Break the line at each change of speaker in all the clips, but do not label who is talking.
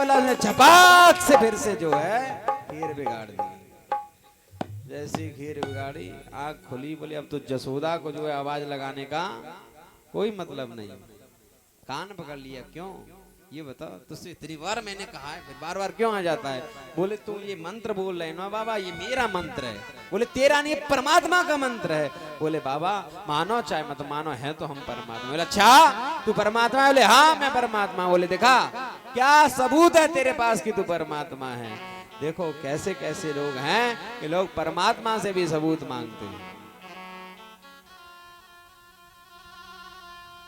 बोला उसने झपाक से फिर से जो है खीर बिगाड़ दी। जैसी खीर बिगाड़ी आँख खुली, बोली अब तो जसोदा को जो है आवाज लगाने का कोई मतलब नहीं। कान पकड़ लिया, क्यों ये बताओ, तुझसे इतनी बार मैंने कहा है, फिर बार बार क्यों आ जाता है? बोले तू ये मंत्र बोल रहे ना बाबा, ये मेरा मंत्र है। बोले तेरा नहीं, परमात्मा का मंत्र है। बोले बाबा मानो चाहे मत मानो, है तो हम परमात्मा। बोले अच्छा तू परमात्मा है? बोले हाँ मैं परमात्मा। बोले देखा क्या सबूत है तेरे पास कि तू परमात्मा है? देखो कैसे कैसे लोग हैं कि लोग परमात्मा से भी सबूत मांगते हैं।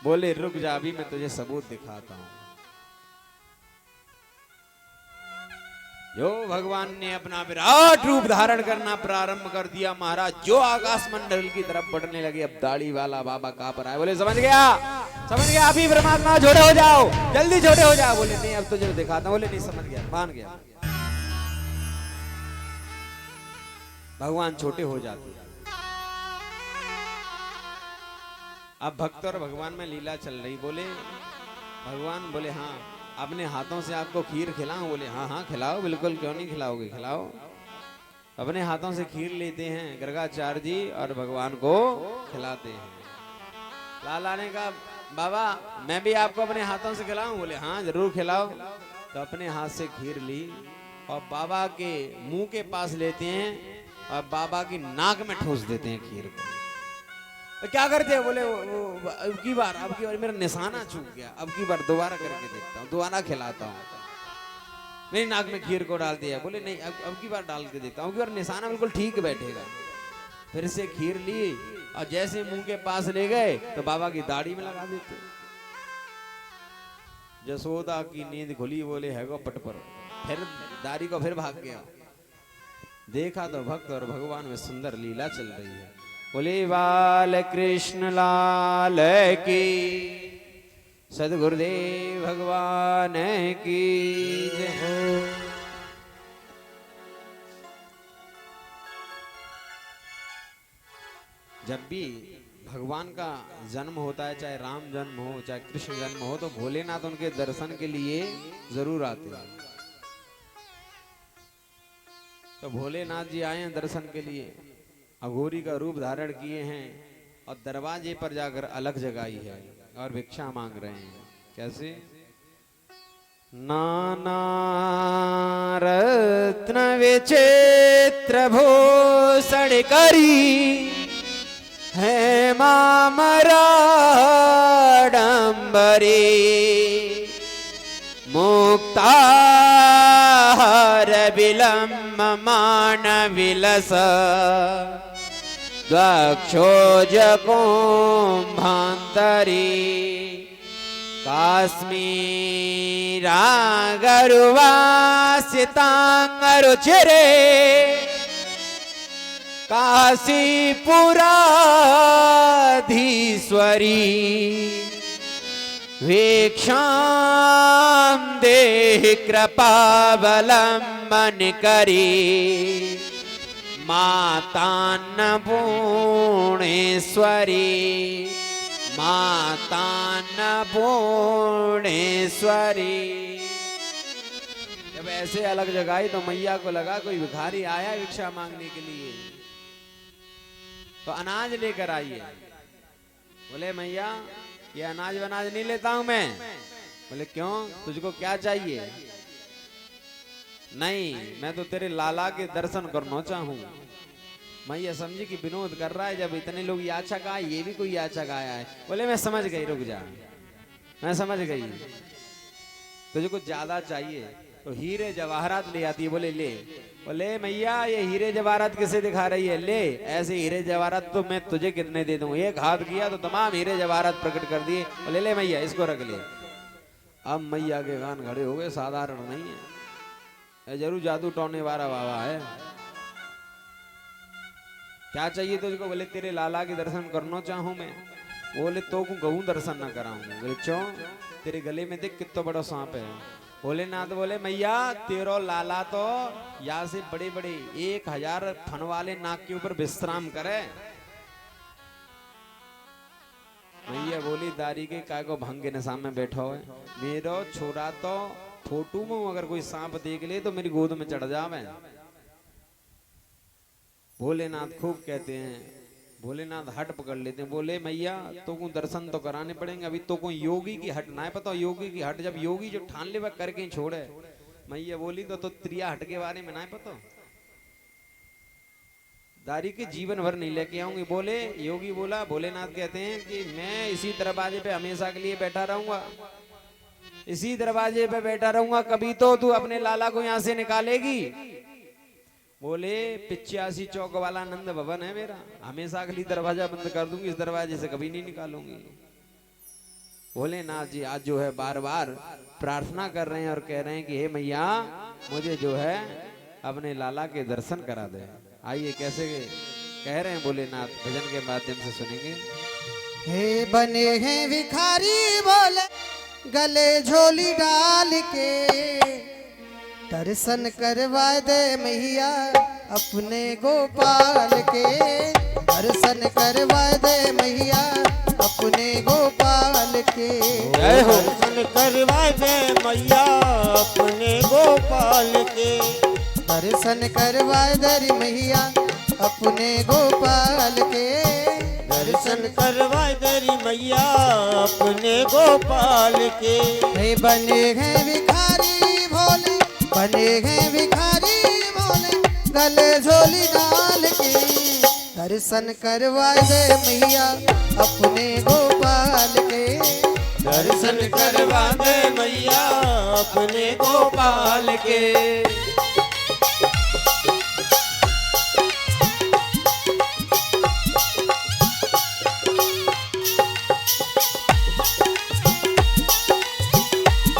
बोले रुक जा, अभी मैं तुझे सबूत दिखाता हूं। जो भगवान ने अपना विराट रूप धारण करना प्रारंभ कर दिया महाराज, जो आकाश मंडल की तरफ बढ़ने लगे, अब दाढ़ी वाला बाबा कहां पर आए? बोले समझ गया, समझ गया, अभी परमात्मा छोटे हो जाओ, जल्दी छोटे हो जाओ। बोले नहीं अब तुझे दिखाता हूं। बोले नहीं, समझ गया, मान गया। भगवान छोटे हो जाते। अब भक्त और भगवान में लीला चल रही। बोले भगवान, बोले हाँ अपने हाथों से आपको खीर खिलाऊं? बोले हाँ हाँ खिलाओ, बिल्कुल, क्यों नहीं खिलाओगे, खिलाओ। अपने हाथों से खीर लेते हैं गर्गाचार्य जी और भगवान को खिलाते हैं। लाला ने कहा बाबा मैं भी आपको अपने हाथों से खिलाऊं? बोले हाँ जरूर खिलाओ। तो अपने हाथ से खीर ली और बाबा के मुंह के पास लेते हैं और बाबा की नाक में ठूस देते हैं खीर को। तो क्या करते हैं? बोले अब की बार मेरा निशाना चूक गया, अब की बार दोबारा करके देखता हूँ, दोबारा खिलाता हूँ। मेरी नाक में खीर को डाल दिया। बोले नहीं अब की बार डाल के देखता हूँ, अब की बार निशाना बिल्कुल ठीक बैठेगा। फिर से खीर ली और जैसे मुंह के पास ले गए तो बाबा की दाढ़ी में लगा देते। जसोदा की नींद खुली, बोले है गो पट पर, फिर दाढ़ी को फिर भाग गया। देखा तो भक्त और भगवान में सुंदर लीला चल रही है। बोले बाल कृष्ण लाल की, सद्गुरुदेव भगवान की जय। जब भी भगवान का जन्म होता है, चाहे राम जन्म हो चाहे कृष्ण जन्म हो, तो भोलेनाथ उनके दर्शन के लिए जरूर आते हैं। तो भोलेनाथ जी आए हैं दर्शन के लिए, अघोरी का रूप धारण किए हैं और दरवाजे पर जाकर अलग जगाई है और भिक्षा मांग रहे हैं। कैसे? नाना रत्न विचित्र भूषण करी है मामरा डंबरी, मुक्ता विलम्ब मान विलस दक्षोज कुंभांतरी, काश्मीरा गरुवासितांगरुचिरे काशीपुराधीश्वरी, वीक्षां देहि कृपावलंबन करी, मातान्नपूर्णेश्वरी, मातान्नपूर्णेश्वरी। जब ऐसे अलग जगाई तो मैया को लगा कोई भिखारी आया भिक्षा मांगने के लिए, तो अनाज लेकर आइए। बोले मैया ये अनाज वनाज नहीं लेता हूं मैं। बोले क्यों, तुझको क्या चाहिए? नहीं मैं तो तेरे लाला के दर्शन करना चाहूं। मैया समझी कि विनोद कर रहा है, जब इतने लोग याचक आए ये भी कोई याचक आया है। बोले मैं समझ गई, रुक जा, मैं समझ गई, तुझे कुछ ज्यादा चाहिए तो हीरे जवाहरात ले आती है। बोले ले। बोले मैया ये हीरे जवाहरात किसे दिखा रही है? ले, ऐसे हीरे जवाहरात तो मैं तुझे कितने दे दूं, एक हाथ किया तो तमाम हीरे जवाहरात प्रकट कर दिए। बोले ले मैया इसको रख ले। अब मैया के कान खड़े हो गए, साधारण नहीं है, जरूर जादू टोने वाला बाबा है। क्या चाहिए तुझको? बोले तेरे लाला के दर्शन करना चाहूं मैं। बोले तो को कहूं दर्शन ना कराऊं। बोले क्यों? तेरे गले में देख कितना बड़ा सांप है। भोलेनाथ बोले मैया तेरो लाला तो यहाँ से बड़े बड़े 1000 फन वाले नाक के ऊपर विश्राम करे। मैया बोली दारी के काय को भंग के नशा में बैठो है, मेरो छोरा तो फोटो में अगर कोई सांप देख ले तो मेरी गोद में चढ़ जावे। भोलेनाथ खूब कहते हैं, भोलेनाथ हट पकड़ लेते हैं, बोले मैया तो को दर्शन तो कराने पड़ेंगे, अभी तो कोई योगी की हट ना है पता। योगी की हट जब योगी जो ठान ले वह करके ही छोड़े। मैया बोली तो त्रिया हट के बारे में ना है पता, दारी के जीवन भर नहीं लेके आऊंगी। बोले योगी बोला, भोलेनाथ कहते हैं कि मैं इसी दरवाजे पे हमेशा के लिए बैठा रहूंगा, इसी दरवाजे पे बैठा रहूंगा, कभी तो तू अपने लाला को यहां से निकालेगी। बोले 85 चौक वाला नंद भवन है मेरा, हमेशा के लिए दरवाजा बंद कर दूंगी, इस दरवाजे से कभी नहीं निकालूंगी। भोलेनाथ जी आज जो है बार बार प्रार्थना कर रहे हैं और कह रहे हैं कि हे मैया मुझे जो है अपने लाला के दर्शन करा दे। आइए कैसे कह रहे हैं भोलेनाथ, भजन के माध्यम से सुनेंगे।
हे बने हैं भिखारी बोले गले झोली डाल के, दर्शन करवा दे मैया अपने गोपाल के, दर्शन करवा दे मैया अपने गोपाल के।
दर्शन करवा दे मैया अपने गोपाल के,
दर्शन करवा दे मैया अपने गोपाल के,
दर्शन करवा दे मैया अपने गोपाल के।
हे बने हैं भिखारी भोले, बने हैं भिखारी भोले गले झोली डाल के, दर्शन करवा दे मैया अपने गोपाल के,
दर्शन करवा दे मैया अपने गोपाल के।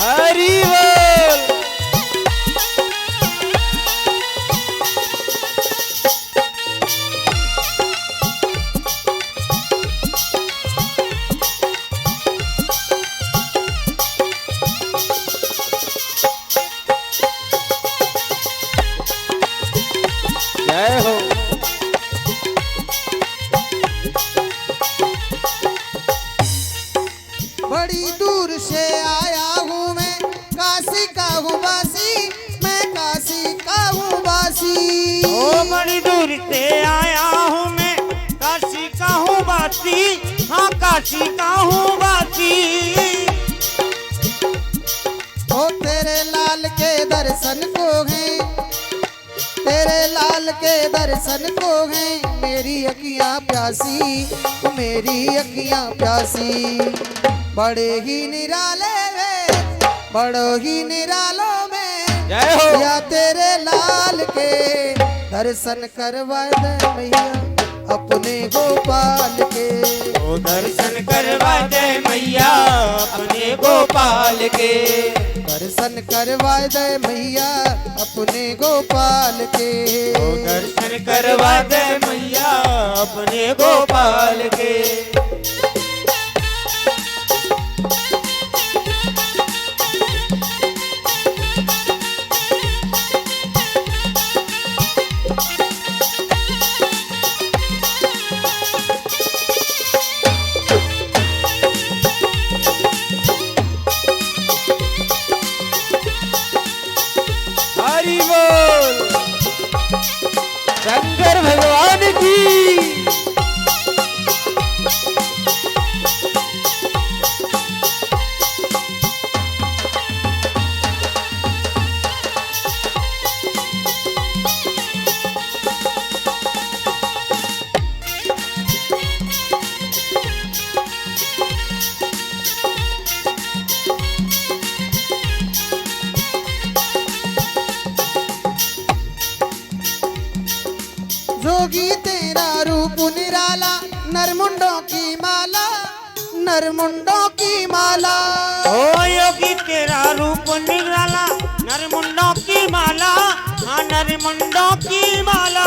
हरि बोल। जय हो।
बड़ी दूर से आया हूँ मैं, काशी का हूँ वासी, मैं काशी का हूँ वासी।
ओ बड़ी दूर से आया हूँ मैं, काशी का हूँ वासी, हाँ काशी का हूँ वासी।
ओ तेरे लाल के दर्शन को है, तेरे लाल के दर्शन को है मेरी अखियाँ प्यासी, मेरी अखियाँ प्यासी। बड़े ही निराले में, बड़ो ही निरालों में
जय हो।
या तेरे लाल के दर्शन करवा दे मैया अपने गोपाल के,
ओ दर्शन करवा दे मैया अपने गोपाल के,
दर्शन करवा दे मैया अपने गोपाल के,
ओ दर्शन करवा दे मैया अपने गोपाल के। हरि बोल। शंकर भगवान की।
जोगी तेरा रूप निराला, नरमुंडों की माला, नरमुंडों की माला।
ओ योगी तेरा रूप निराला, नरमुंडों की माला, हाँ नरमुंडों की माला।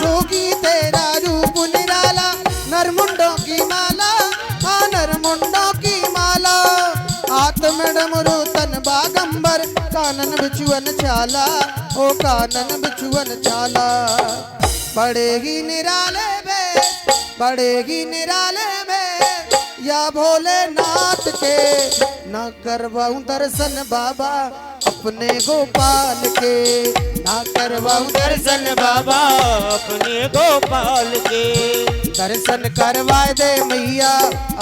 जोगी तेरा रूप निराला, नरमुंडों की माला, हाँ नरमुंडों की माला। हाथ में डमरू तन बागंबर, कानन बिछुअन चाला, ओ कानन बिछुअन चाला। बड़े ही निराले में, बड़े ही निराले में या भोलेनाथ के, न करवाऊं दर्शन बाबा अपने गोपाल के, ना करवाऊं
दर्शन बाबा अपने गोपाल के,
दर्शन करवाए दे मैया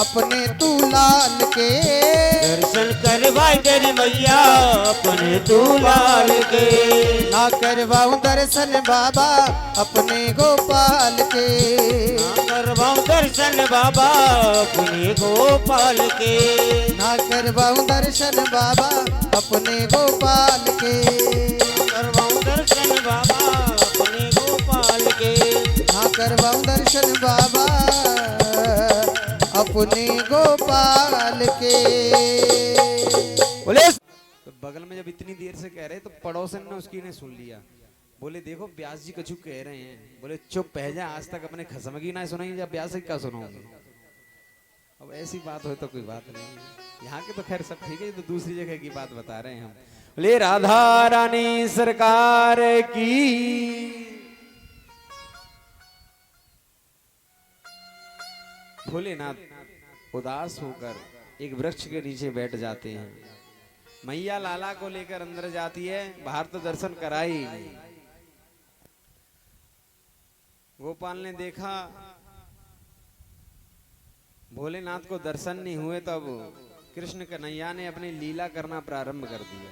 अपने तू लाल के,
दर्शन करवाए तेरी मैया अपने तू लाल के,
ना करवाऊं दर्शन बाबा अपने गोपाल के,
ना करवाऊं दर्शन बाबा अपने गोपाल के,
ना करवाऊं दर्शन बाबा अपने गोपाल के,
करवाऊं दर्शन बाबा अपने गोपाल के,
ना करवाऊं दर्शन बाबा अपने गोपाल के।
बोले तो बगल में जब इतनी देर से कह रहे तो पड़ोसन ने उसकी ने सुन लिया। बोले देखो व्यास जी कछु कह रहे हैं। बोले चुप पह जा, आज तक अपने खसमगी ना सुनाई, जब व्यास जी का सुनोगे। अब ऐसी बात हो तो कोई बात नहीं। यहाँ के तो खैर सब ठीक है, तो दूसरी जगह की बात बता रहे हैं हम। बोले राधा रानी सरकार की। भोलेनाथ उदास होकर एक वृक्ष के नीचे बैठ जाते हैं। मैया लाला को लेकर अंदर जाती है, बाहर तो दर्शन कराई नहीं। गोपाल ने देखा भोलेनाथ को दर्शन नहीं हुए, तब कृष्ण कन्हैया ने अपनी लीला करना प्रारंभ कर दिया।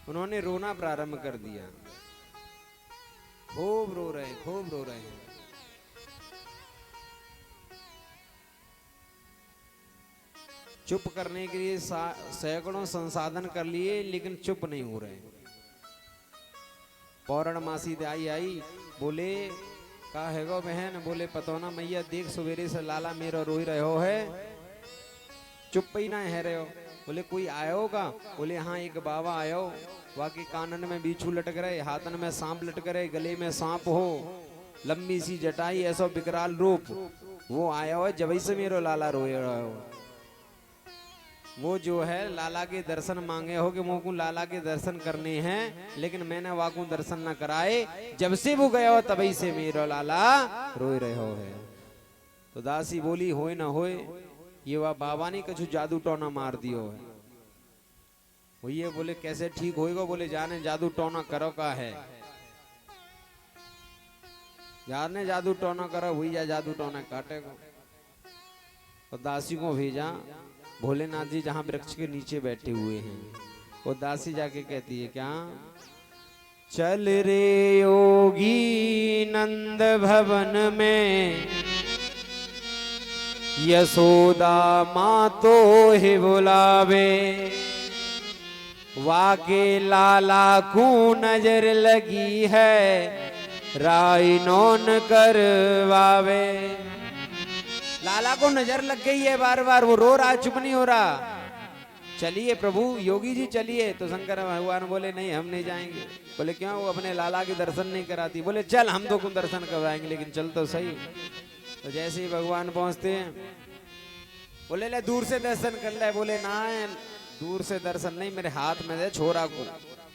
उन्होंने रोना प्रारंभ कर दिया, खूब रो रहे हैं, खूब रो रहे हैं। चुप करने के लिए सैकड़ों संसाधन कर लिए, लेकिन चुप नहीं हो रहे। पौर्णमासी आई बोले का है गो बहन। बोले पतो ना मैया, देख सवेरे से लाला मेरा रोई रहे हो है, चुप ही ना है रहे हो। बोले कोई आयो का। बोले हाँ एक बाबा आयो, वाकई कानन में बिच्छू लटक रहे, हाथन में सांप लटक रहे, गले में सांप हो, लंबी सी जटाई, ऐसा विकराल रूप, वो आया हो जब से मेरो लाला रोए रहे हो। वो जो है लाला के दर्शन मांगे हो कि मोको लाला के दर्शन करने हैं, लेकिन मैंने वाकू दर्शन न कराए, जब से वो गया हो तभी से मेरो लाला रोए रहे हो है। तो दासी बोली होए ना होए, ये वह बाबा ने कुछ जादू टोना मार दियो है। वो ये बोले कैसे ठीक होएगा। बोले जाने जादू टोना करो का है, जाने जादू टोना करो हुई जा जादू टोना काटेगा। तो दासी को भेजा, भोलेनाथ जी जहां वृक्ष के नीचे बैठे हुए हैं, वो दासी जाके कहती है क्या, चल रे योगी नंद भवन में, यशोदा माँ तो ही बुलावे, वाके लाला को नजर लगी है, राई नौन करवावे। लाला को नजर लग गई है, बार बार वो रो रहा, चुप नहीं हो रहा। चलिए प्रभु योगी जी चलिए। तो शंकर भगवान बोले नहीं हम नहीं जाएंगे। बोले क्यों, वो अपने लाला के दर्शन नहीं कराती। बोले चल हम तो को दर्शन करवाएंगे, लेकिन चल तो सही। तो जैसे ही भगवान पहुंचते हैं, बोले ले दूर से दर्शन कर ले। बोले ना दूर से दर्शन नहीं, मेरे हाथ में दे छोरा को।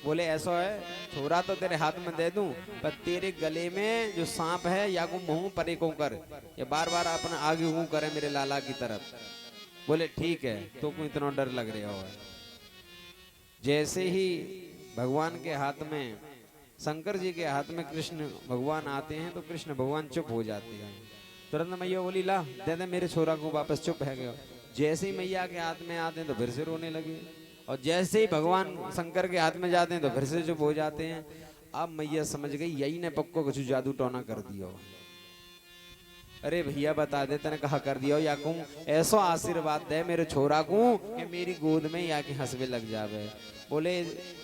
बोले ऐसा है, छोरा तो तेरे हाथ में दे दूं, पर तेरे गले में जो सांप है या को मुंह परे को कर, ये बार बार अपना आगे मुंह करे मेरे लाला की तरफ। बोले ठीक है, तो को इतना डर लग रहा हो। जैसे ही भगवान के हाथ में, शंकर जी के हाथ में कृष्ण भगवान आते हैं, तो कृष्ण भगवान चुप हो जाते हैं। तुरंत मैया बोली ला दे दे मेरे छोरा को वापस, चुप है गया। जैसे ही मैया के हाथ में आते हैं तो फिर से रोने लगे, और जैसे ही भगवान शंकर के हाथ में जाते हैं तो फिर से चुप हो जाते हैं। अब मैया समझ गई यही ने पक्को कुछ जादू टोना कर दिया। अरे भैया बता दे तने कहा कर दिया, या कहूँ ऐसा आशीर्वाद दे मेरे छोरा को कि मेरी गोद में या के हंसवे लग जावे। बोले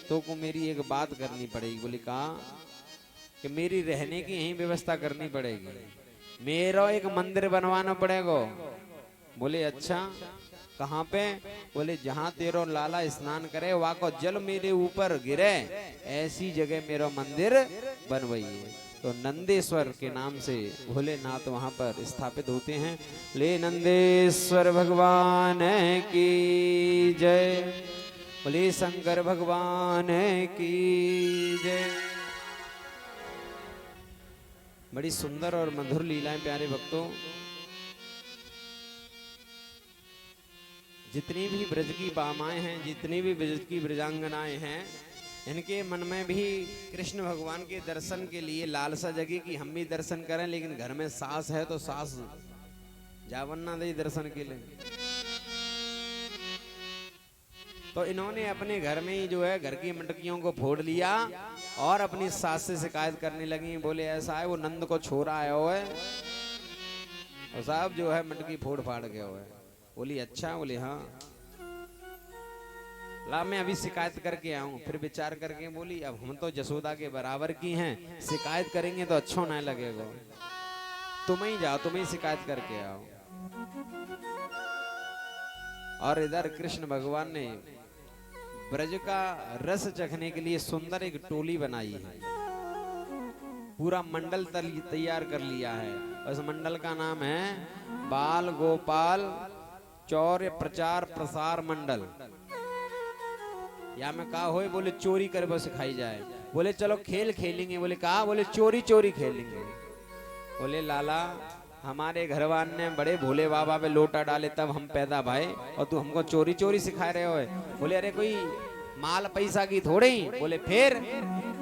तो को मेरी एक बात करनी पड़ेगी। बोले कहा कि मेरी रहने की यही व्यवस्था करनी पड़ेगी, मेरा एक मंदिर बनवाना पड़ेगा। बोले अच्छा कहाँ पे। बोले जहाँ तेरो लाला स्नान करे वहाँ को जल मेरे ऊपर गिरे, ऐसी जगह मेरा मंदिर बनवाइए। तो नंदेश्वर के नाम से भोलेनाथ वहां पर स्थापित होते हैं। ले नंदेश्वर भगवान की जय, बोले शंकर भगवान की जय। बड़ी सुंदर और मधुर लीलाएं प्यारे भक्तों। जितनी भी ब्रज की बामाएं हैं, जितनी भी ब्रज की ब्रजांगनाएं हैं, इनके मन में भी कृष्ण भगवान के दर्शन के लिए लालसा जगी कि हम भी दर्शन करें, लेकिन घर में सास है तो सास जावन ना दे दर्शन के लिए। तो इन्होंने अपने घर में ही जो है घर की मटकियों को फोड़ लिया और अपनी सास से शिकायत करने लगी। बोले ऐसा है वो नंद को छोरा आया हुआ है और साहब जो है मटकी फोड़ फाड़ गया हुआ है। बोली अच्छा? बोले हाँ। ला मैं अभी शिकायत करके आऊं। फिर विचार करके बोली अब हम तो जसोदा के बराबर की हैं, शिकायत करेंगे तो अच्छा ना लगेगा, तुम ही जाओ, तुम ही शिकायत करके आओ। और इधर कृष्ण भगवान ने ब्रज का रस चखने के लिए सुंदर एक टोली बनाई है, पूरा मंडल तैयार कर लिया है। उस मंडल का नाम है बाल गोपाल चौर्य प्रचार प्रसार मंडल। या मैं कहा हो, बोले चोरी कर बस सिखाई जाए। बोले चलो खेल खेलेंगे। बोले कहा? बोले चोरी चोरी खेलेंगे। बोले लाला हमारे घरवान ने बड़े भोले बाबा पे लोटा डाले तब हम पैदा भाई, और तू हमको चोरी चोरी सिखा रहे हो। बोले अरे कोई माल पैसा की थोड़ी। बोले फिर?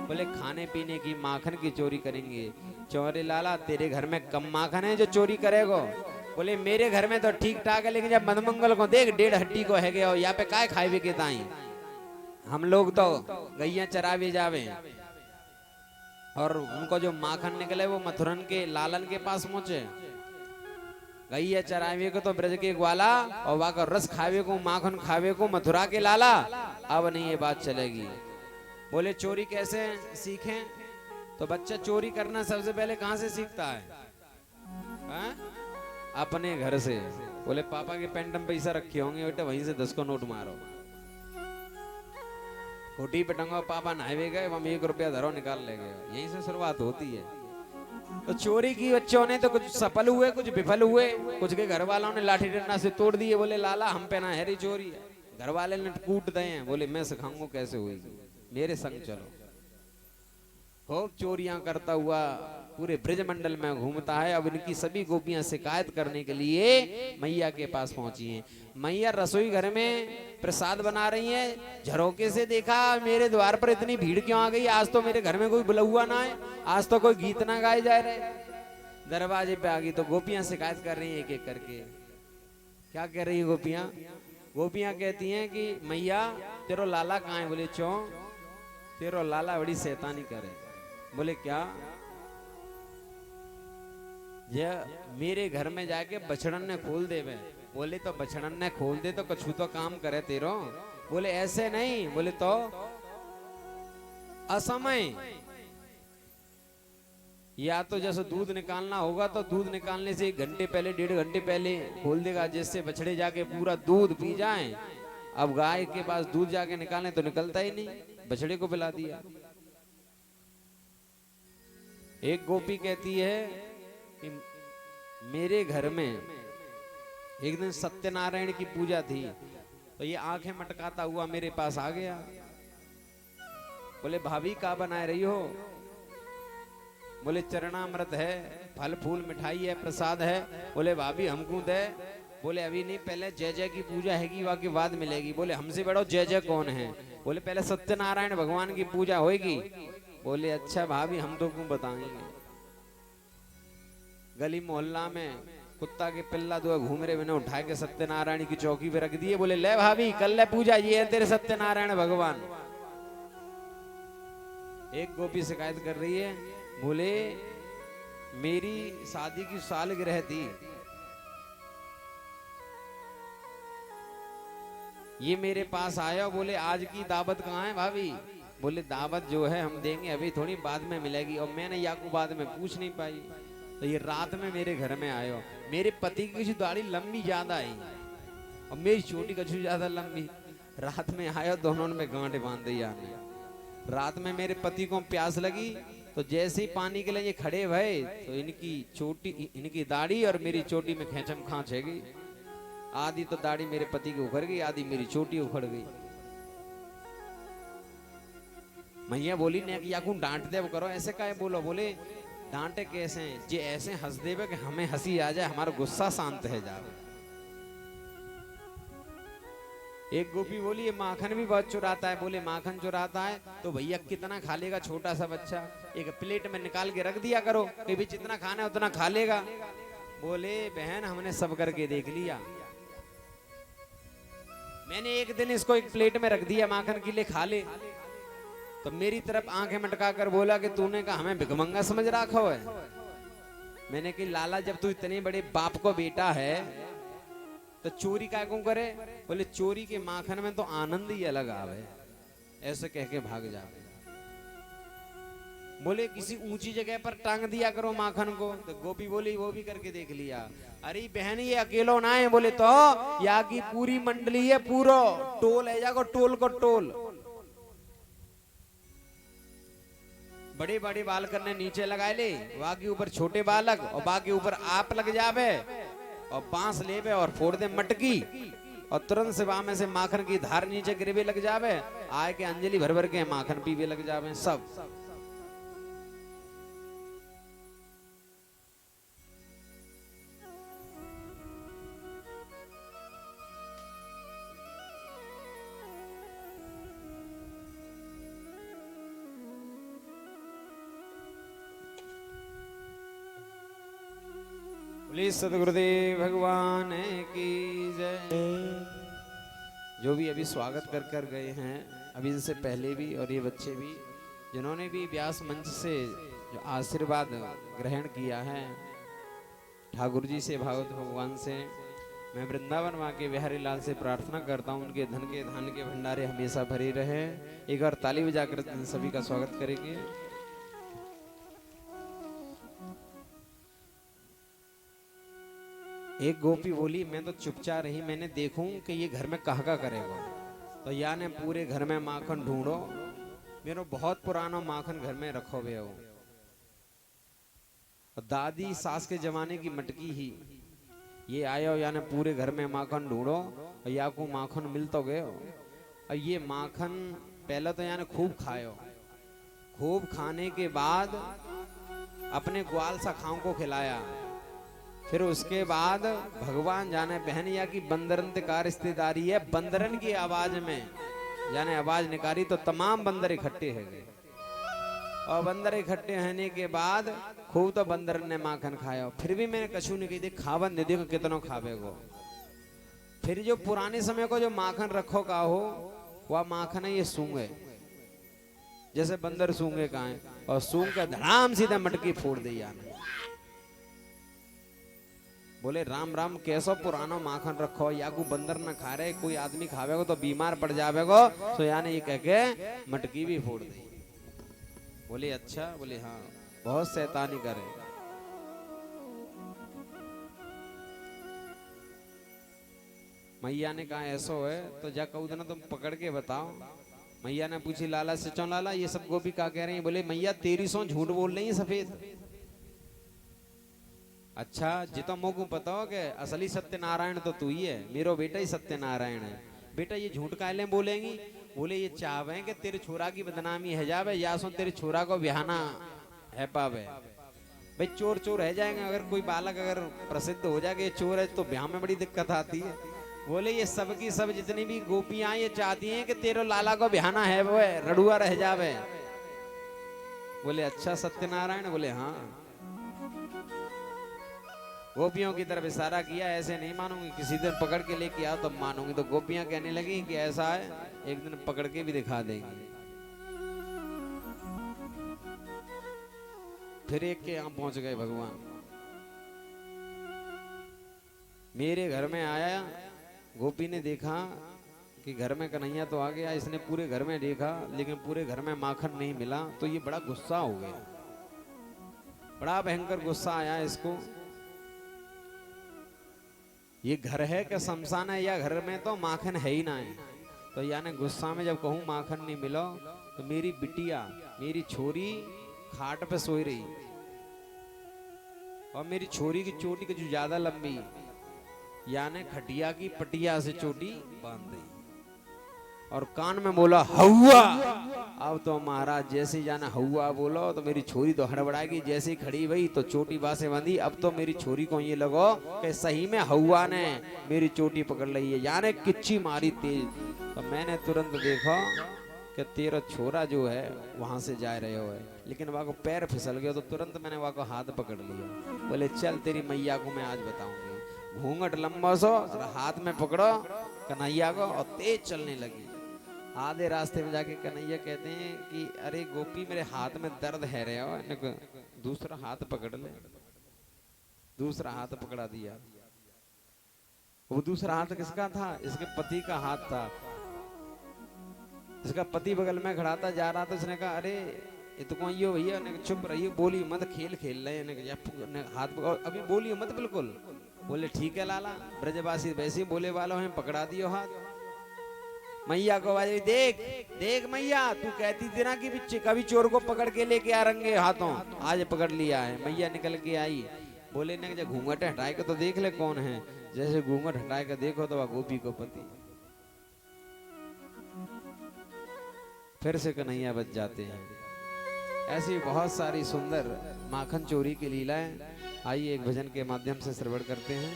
बोले खाने पीने की माखन की चोरी करेंगे। चौरे लाला तेरे घर में कम माखन है जो चोरी करेगो? बोले मेरे घर में तो ठीक ठाक है, लेकिन जब मधुमंगल को देख 1.5 हड्डी को है गया, यहाँ पे काय खाए के ताई, हम लोग तो गैया चरावे जावे। और उनको जो माखन निकले वो मथुरन के लालन के पास पहुंचे। गैया चरावे को तो ब्रज के ग्वाला और वहां का रस खावे को, माखन खावे को मथुरा के लाला। अब नहीं ये बात चलेगी। बोले चोरी कैसे सीखें? तो बच्चा चोरी करना सबसे पहले कहां से सीखता है? अपने घर से। बोले पापा के पेंट में पैसा रखे होंगे बेटा, वहीं से 10 को नोट मारो। कोटी पे टंगा, पापा नहावे गए, हम 1 रुपया धरो निकाल ले गए। यहीं से शुरुआत होती है। तो चोरी की बच्चों ने तो कुछ सफल हुए, कुछ विफल हुए, कुछ के घर वालों ने लाठी डंडा से तोड़ दिए। बोले लाला हम पे ना है चोरी है, घर वाले ने कूट दे हैं। बोले मैं सिखाऊंगा कैसे हुई, मेरे संग चलो। खूब चोरियां करता हुआ पूरे ब्रज मंडल में घूमता है। अब इनकी सभी गोपियां शिकायत करने के लिए मैया के पास पहुंची हैं। मैया रसोई घर में प्रसाद बना रही हैं। झरोके से देखा मेरे द्वार पर इतनी भीड़ क्यों आ गई, आज तो मेरे घर में कोई बुला हुआ ना है, आज तो कोई गीत ना गाए जा रहे। दरवाजे पे आ गई तो गोपियां शिकायत कर रही हैं एक एक करके। क्या कह रही है गोपियां? गोपियां कहती हैं कि मैया तेरो लाला कहाँ है? बोले चौ तेरो लाला बड़ी शैतानी करे। बोले क्या? ये मेरे घर में जाके बछड़न ने खोल दे। बोले तो बछड़न ने खोल दे तो कछु तो काम करे तेरो। बोले ऐसे नहीं। बोले तो असमय, या तो जैसे दूध निकालना होगा तो दूध निकालने से 1 घंटे पहले 1.5 घंटे पहले खोल देगा, जिससे बछड़े जाके पूरा दूध पी जाएं। अब गाय के पास दूध जाके निकालने तो निकलता ही नहीं, बछड़े को पिला दिया। एक गोपी कहती है कि मेरे घर में एक दिन सत्यनारायण की पूजा थी, तो ये आंखें मटकाता हुआ मेरे पास आ गया। बोले भाभी क्या बना रही हो? बोले चरणामृत है, फल फूल मिठाई है, प्रसाद है। बोले भाभी हमको दे। बोले अभी नहीं, पहले जय जय की पूजा हैगी, वहां के बाद मिलेगी। बोले हमसे बड़ो जय जय कौन है? बोले पहले सत्यनारायण भगवान की पूजा होगी। बोले अच्छा भाभी हम तो क्यों बताएंगे। गली मोहल्ला में कुत्ता के पिल्ला दो घूम रहे, मैंने उठा के सत्यनारायण की चौकी पे रख दिए। बोले ले भाभी कल ले पूजा, ये है तेरे सत्यनारायण भगवान। एक गोपी शिकायत कर रही है। बोले मेरी शादी की सालगिरह थी, ये मेरे पास आया। बोले आज की दावत कहाँ है भाभी? बोले दावत जो है हम देंगे, अभी थोड़ी बाद में मिलेगी। और मैंने याकू बाद में पूछ नहीं पाई, तो ये रात में मेरे घर में आयो। मेरे पति की कुछ दाढ़ी लंबी ज्यादा आई और मेरी छोटी कुछ ज्यादा लंबी। रात में आयो, दोनों में गांठे बांध दी आपने। रात में मेरे पति को प्यास लगी, तो जैसे ही पानी के लिए ये खड़े भये तो इनकी दाढ़ी और मेरी चोटी में खेचम खांच है गई। आधी तो दाढ़ी मेरे पति की उखड़ गई, आधी मेरी चोटी उखड़ गई। मैया बोली ने याकू डांट दे करो, ऐसे काहे बोलो? बोले डांटे कैसे? जे ऐसे हंस देवे कि हमें हंसी आ जाए, हमारा गुस्सा शांत है जाए। एक गोपी बोली ये माखन भी बहुत चुराता है। बोले माखन चुराता है तो भैया कितना खा लेगा छोटा सा बच्चा, एक प्लेट में निकाल के रख दिया करो कि भी जितना खाना है उतना खा लेगा। बोले बहन हमने सब करके देख लिया, मैंने एक दिन इसको एक प्लेट में रख दिया माखन के लिए खा ले, तो मेरी तरफ आंखें मटका कर बोला कि तूने कहा हमें भिखमंगा समझ रखा है। मैंने कहा लाला जब तू इतने बड़े बाप को बेटा है तो चोरी क्या क्यों करे। बोले चोरी के माखन में तो आनंद ही अलग आवे, ऐसे कह के भाग जा। बोले किसी ऊंची जगह पर टांग दिया करो माखन को, तो गोपी बोली वो भी करके देख लिया। अरे बहन ये अकेलो ना है, बोले तो यहाँ की पूरी मंडली है, पूरा टोल है जाको, टोल को टोल। बड़े बड़े बालक ने नीचे लगाए ले, वहां के ऊपर छोटे बालक और बाकी ऊपर आप लग जावे और बांस लेवे और फोड़ दे मटकी और तुरंत से वहां में से माखन की धार नीचे गिरवे लग जावे, आए के अंजलि भर भर के माखन पीवे लग जावे सब। बोले सदगुरुदेव भगवान की जय। जो भी अभी स्वागत कर कर गए हैं, अभी से पहले भी और ये बच्चे भी जिन्होंने भी व्यास मंच से जो आशीर्वाद ग्रहण किया है ठाकुर जी से, भागवत भगवान से, मैं वृंदावन माँ के बिहारी लाल से प्रार्थना करता हूँ उनके धन के धान के भंडारे हमेशा भरे रहे। एक बार ताली बजाकर सभी का स्वागत करेंगे। एक गोपी बोली मैं तो चुपचाप रही, मैंने देखूं कि ये घर में कहा करेगा, तो या ने पूरे घर में माखन ढूंढो, मेरे बहुत पुराना माखन घर में रखो हुए हो, दादी सास के जमाने की मटकी ही ये आयो, यानी पूरे घर में माखन ढूंढो और या को माखन मिल तो गयो। और ये माखन पहले तो यानी खूब खायो, खूब खाने के बाद अपने ग्वाल सखाओं को खिलाया, फिर उसके बाद भगवान जाने बहन या की बंदरन का रिश्तेदारी है, बंदरन की आवाज में जाने आवाज निकाली तो तमाम बंदर इकट्ठे है गए और बंदर इकट्ठे होने के बाद खूब तो बंदर ने माखन खाया। फिर भी मैंने कछू नहीं कही, देख खावन दे देखो कितना खावे को। फिर जो पुराने समय को जो माखन रखो का हो वह माखन है ये सूंगे, जैसे बंदर सूंगे का है, और सूंग का धड़ाम सीधा मटकी फोड़ दी यानी। बोले राम राम कैसो पुरानो माखन रखो, या को बंदर न खा रहे, कोई आदमी खावेगो तो बीमार पड़ जावेगो, तो यानी ये कह के मटकी भी फोड़ दी। बोले अच्छा, बोले हाँ बहुत शैतानी करे। मैया ने कहा ऐसा है तो जा कहू ना तुम पकड़ के बताओ। मैया ने पूछी लाला से, चौ लाला ये सब गोपी का कह रही है। बोले मैया तेरी सो झूठ बोल रही है सफेद। अच्छा जितो मोको पता हो के असली सत्यनारायण तो तू ही है, मेरो बेटा ही सत्यनारायण है। बेटा ये झूठ काले बोलेंगी। बोले ये चाहे कि तेरे छोरा की बदनामी है जावे, या सो तेरे छोरा को बिहाना है पावे। भाई चोर चोर रह जाएंगे, अगर कोई बालक अगर प्रसिद्ध हो जाए ये चोर है तो ब्याह में बड़ी दिक्कत आती है। बोले ये सब की सब जितनी भी गोपियां ये चाहती हैं कि तेरे लाला को बिहाना है वो रड़ुआ रह जावे। बोले अच्छा सत्यनारायण। बोले हाँ। गोपियों की तरफ इशारा किया, ऐसे नहीं मानूंगी, किसी दिन पकड़ के लेके आओ तब मानूंगी। तो गोपियां कहने लगी कि ऐसा है एक दिन पकड़ के भी दिखा देंगे। फिर एक के यहाँ पहुंच गए भगवान। मेरे घर में आया, गोपी ने देखा कि घर में कन्हैया तो आ गया, इसने पूरे घर में देखा लेकिन पूरे घर में माखन नहीं मिला, तो ये बड़ा गुस्सा हो गया, बड़ा भयंकर गुस्सा आया इसको। ये घर है कि शमशान है, या घर में तो माखन है ही ना है। तो यानी गुस्सा में जब कहूँ माखन नहीं मिलो, तो मेरी बिटिया मेरी छोरी खाट पे सोई रही और मेरी छोरी की चोटी की जो ज्यादा लंबी यानी खटिया की पटिया से चोटी बांध दी। और कान में बोला हौवा। अब तो महाराज जैसे जाना हौवा बोलो तो मेरी छोरी तो हड़बड़ाएगी, जैसे ही खड़ी हुई तो चोटी बासे बंधी। अब तो मेरी छोरी को ये लगो कि सही में हौवा ने मेरी चोटी पकड़ ली है, यानी किच्ची मारी तेज। तो मैंने तुरंत देखो कि तेरा छोरा जो है वहां से जा रहे हो है, लेकिन वहाँ को पैर फिसल गया तो तुरंत मैंने वहाँ को हाथ पकड़ लिया। बोले चल तेरी मैया को मैं आज बताऊंगी। घूंघट लंबा सो और हाथ में पकड़ो कन्हैया को और तेज चलने लगी। आधे रास्ते में जाके कन्हैया कहते हैं कि अरे गोपी मेरे हाथ में दर्द है रहे हो, इनको दूसरा हाथ पकड़ ले। दूसरा हाथ पकड़ा दिया। वो दूसरा हाथ किसका था? इसके पति का हाथ था। इसका पति बगल में खड़ा था, जा रहा था। उसने कहा अरे ये तो कौन यो भैया? चुप रहिए, बोली मत, खेल खेल रहे हैं, हाथ अभी बोलिए मत बिल्कुल। बोले ठीक है लाला, ब्रजवासी वैसे बोले वालों हैं, पकड़ा दियो हाथ। मैया को आवाज, देख देख मैया, तू कहती थी ना कि कभी चोर को पकड़ के लेके आ रंगे हाथों, आज पकड़ लिया है। मैया निकल के आई। बोले ने जब घूंघट हटाए के तो देख ले कौन है। जैसे घूंघट हटाए के देखो तो वह गोपी को पति। फिर से कन्हैया बच जाते हैं। ऐसी बहुत सारी सुंदर माखन चोरी की लीलाएं आइए एक भजन के माध्यम से श्रवण करते हैं।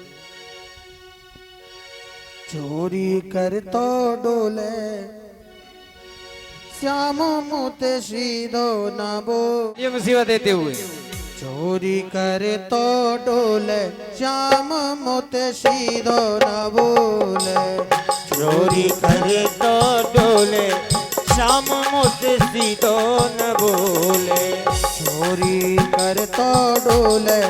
चोरी कर तो डोले श्याम मोते सीधो न बो।
ये मुसीबत देते हुए
चोरी कर तो डोले श्याम मोते सीधो न बोले।
चोरी करे तो डोले श्याम मोते सीधो न बोले।
चोरी कर तो डोले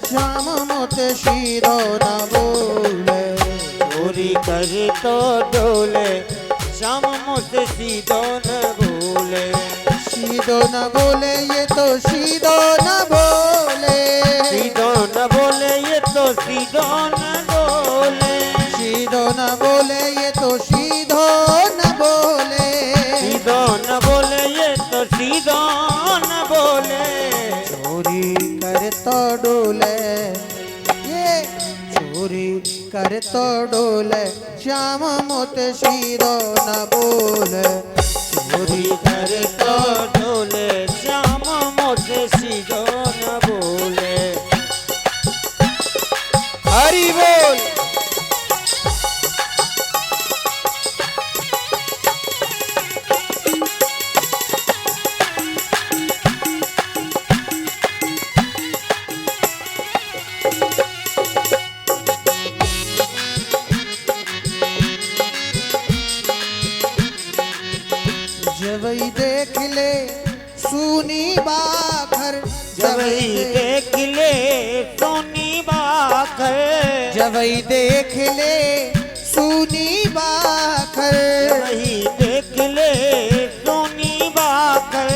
श्याम मोते सीधो न बोले।
चोरी करे तो डोले श्याम मोते सीधो न बोले।
सीधो न बोले ये तो सीधो न बोले।
सीधो न बोले ये तो सीधो न बोले।
सीधो न बोले ये तो सीधो न बोले।
सीधो न बोले ये तो सीधो न बोले।
चोरी कर तो डोले ये चोरी कर तो डोले श्याम मोते सीधो न बोले।
चोरी करे तो डोले श्याम मोते सीधो न बोले।
हरि बोल।
जवई देख ले सुनी बाखर।
जवई देख ले सोनी बाखर।
जवई देख ले सुनी बाखर।
जवई देख ले सोनी बाखर।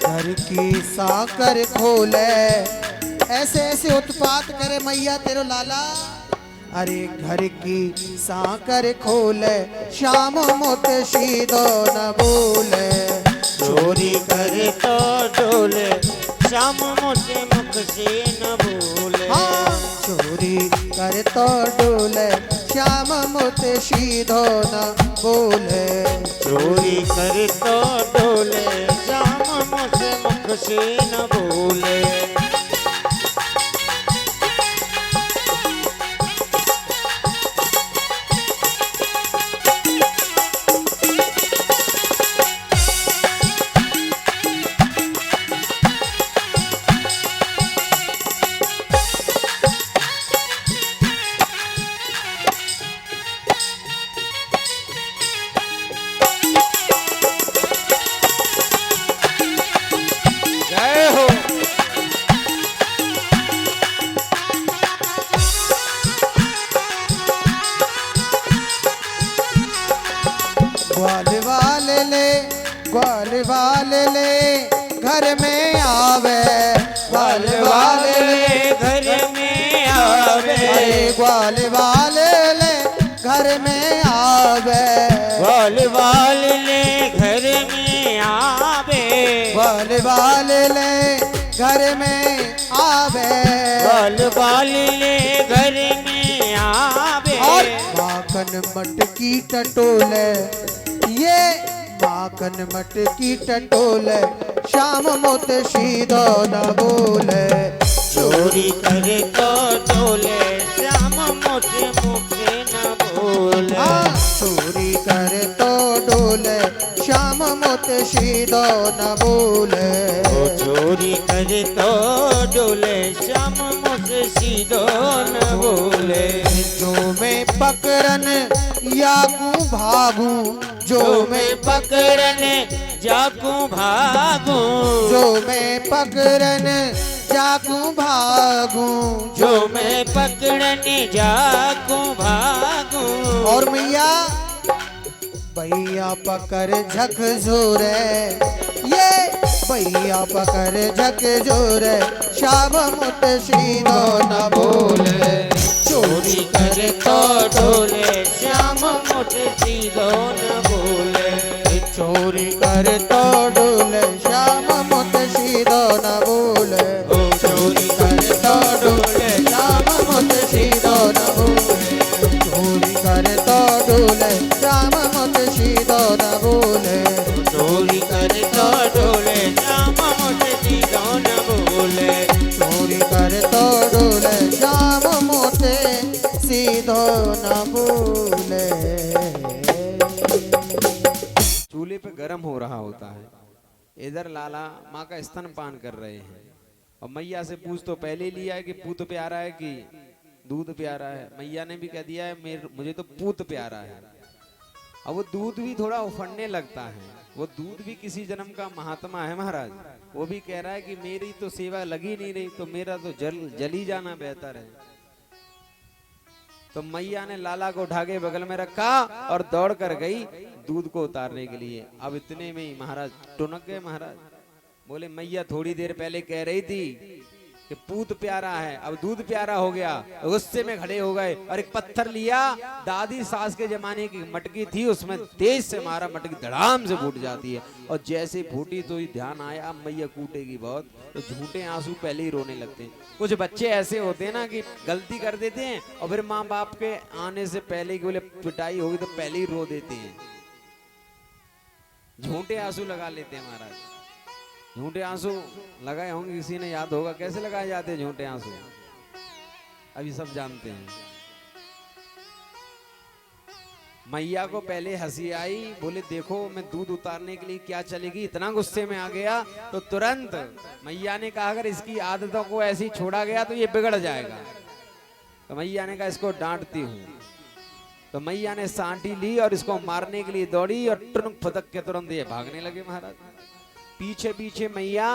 घर की साकर खोले ऐसे ऐसे उत्पात करे मैया तेरो लाला। अरे घर की साकर खोले श्याम मोते सीधो न बोले।
चोरी करे तो डोले श्याम मोते मुख से न बोले।
हाँ चोरी कर तो डोले श्याम मोते सीधो न बोले।
चोरी करे तो डोले श्याम मोते मुख से न बोले।
जय हो।
ग्वाल वाले ले घर में आवे। ग्वाल वाले ले
घर में आवे।
ग्वाल वाले ले घर में आवे।
ग्वाल वाले ले घर में आवे।
ग्वाल वाले ले घर में आवे।
ग्वाल वाले ले घर में आवे।
और माखन मटकी टटोले ये माखन मटकी टटोले श्याम मोत सीधो न बोले
चोरी करे तो डोले श्याम मोटे मुखे न बोले
हाँ, चोरी करे तो डोले श्याम मोत सीधो न बोले
ओ चोरी करे तो डोले श्याम मोटे सीधो न बोले
जो मैं पकड़न याकू भागू जो मैं
पकड़न जाकू भागू
जो मैं पकड़न जाकू भागू
जो मैं पकड़न जाकू भागू
और मैया भैया पकड़ झक जोरे ये भैया पकड़ झक जोरे शाम मुत सीधो न बोले
चोरी करे तो डोले श्याम मोटे सीधो न बोले
चोरी कर तो डोले श्याम मुत सीधो न बोले चोरी कर तो डोले श्याम मुत सीधो न बोले चोरी कर तो डोले श्याम मुत सीधो न बोले
चोरी करे तो डोले श्याम मोटे सीधो न बोले
चोरी कर तो डोले श्याम मोते सीधो न बोले
चूल्हे पे गर्म हो रहा होता है। इधर लाला माँ का स्तनपान कर रहे हैं और मैया से पूछ तो पहले ही लिया है कि पूत प्यारा है कि दूध प्यारा है। मैया ने भी कह दिया है मुझे तो पूत प्यारा है। अब वो दूध भी थोड़ा उफड़ने लगता है। वो दूध भी किसी जन्म का महात्मा है महाराज। वो भी कह रहा है कि मेरी तो सेवा लगी नहीं रही तो मेरा तो जल ही जाना बेहतर है। तो मैया ने लाला को उठा के बगल में रखा और दौड़ कर गई दूध को उतारने के लिए। अब इतने में ही महाराज टुनक गए। महाराज बोले मैया थोड़ी देर पहले कह रही थी कि पूत प्यारा है, अब दूध प्यारा हो गया। गुस्से में खड़े हो गए और एक पत्थर लिया, दादी सास के जमाने की मटकी थी, उसमें तेज से मारा, मटकी धड़ाम से फूट जाती है। और जैसे फूटी तो ही ध्यान आया अब मैया कूटेगी बहुत, तो झूठे आंसू पहले ही रोने लगते हैं। कुछ बच्चे ऐसे होते हैं ना कि गलती कर देते हैं और फिर माँ बाप के आने से पहले कि बोले पिटाई होगी तो पहले ही रो देते हैं, झूठे आंसू लगा लेते हैं महाराज। झूठे आंसू लगाए होंगे, किसी ने याद होगा कैसे लगाए जाते हैं झूठे आंसू, अभी सब जानते हैं। मैया को पहले हंसी आई, बोले देखो मैं दूध उतारने के लिए क्या चलेगी, इतना गुस्से में आ गया। तो तुरंत मैया ने कहा अगर इसकी आदतों को ऐसे ही छोड़ा गया तो ये बिगड़ जाएगा। तो मैया ने कहा इसको डांटती हूँ। तो मैया ने सांटी ली और इसको मारने के लिए दौड़ी और टुनक फटक के तुरंत ये भागने लगे महाराज। पीछे पीछे मैया,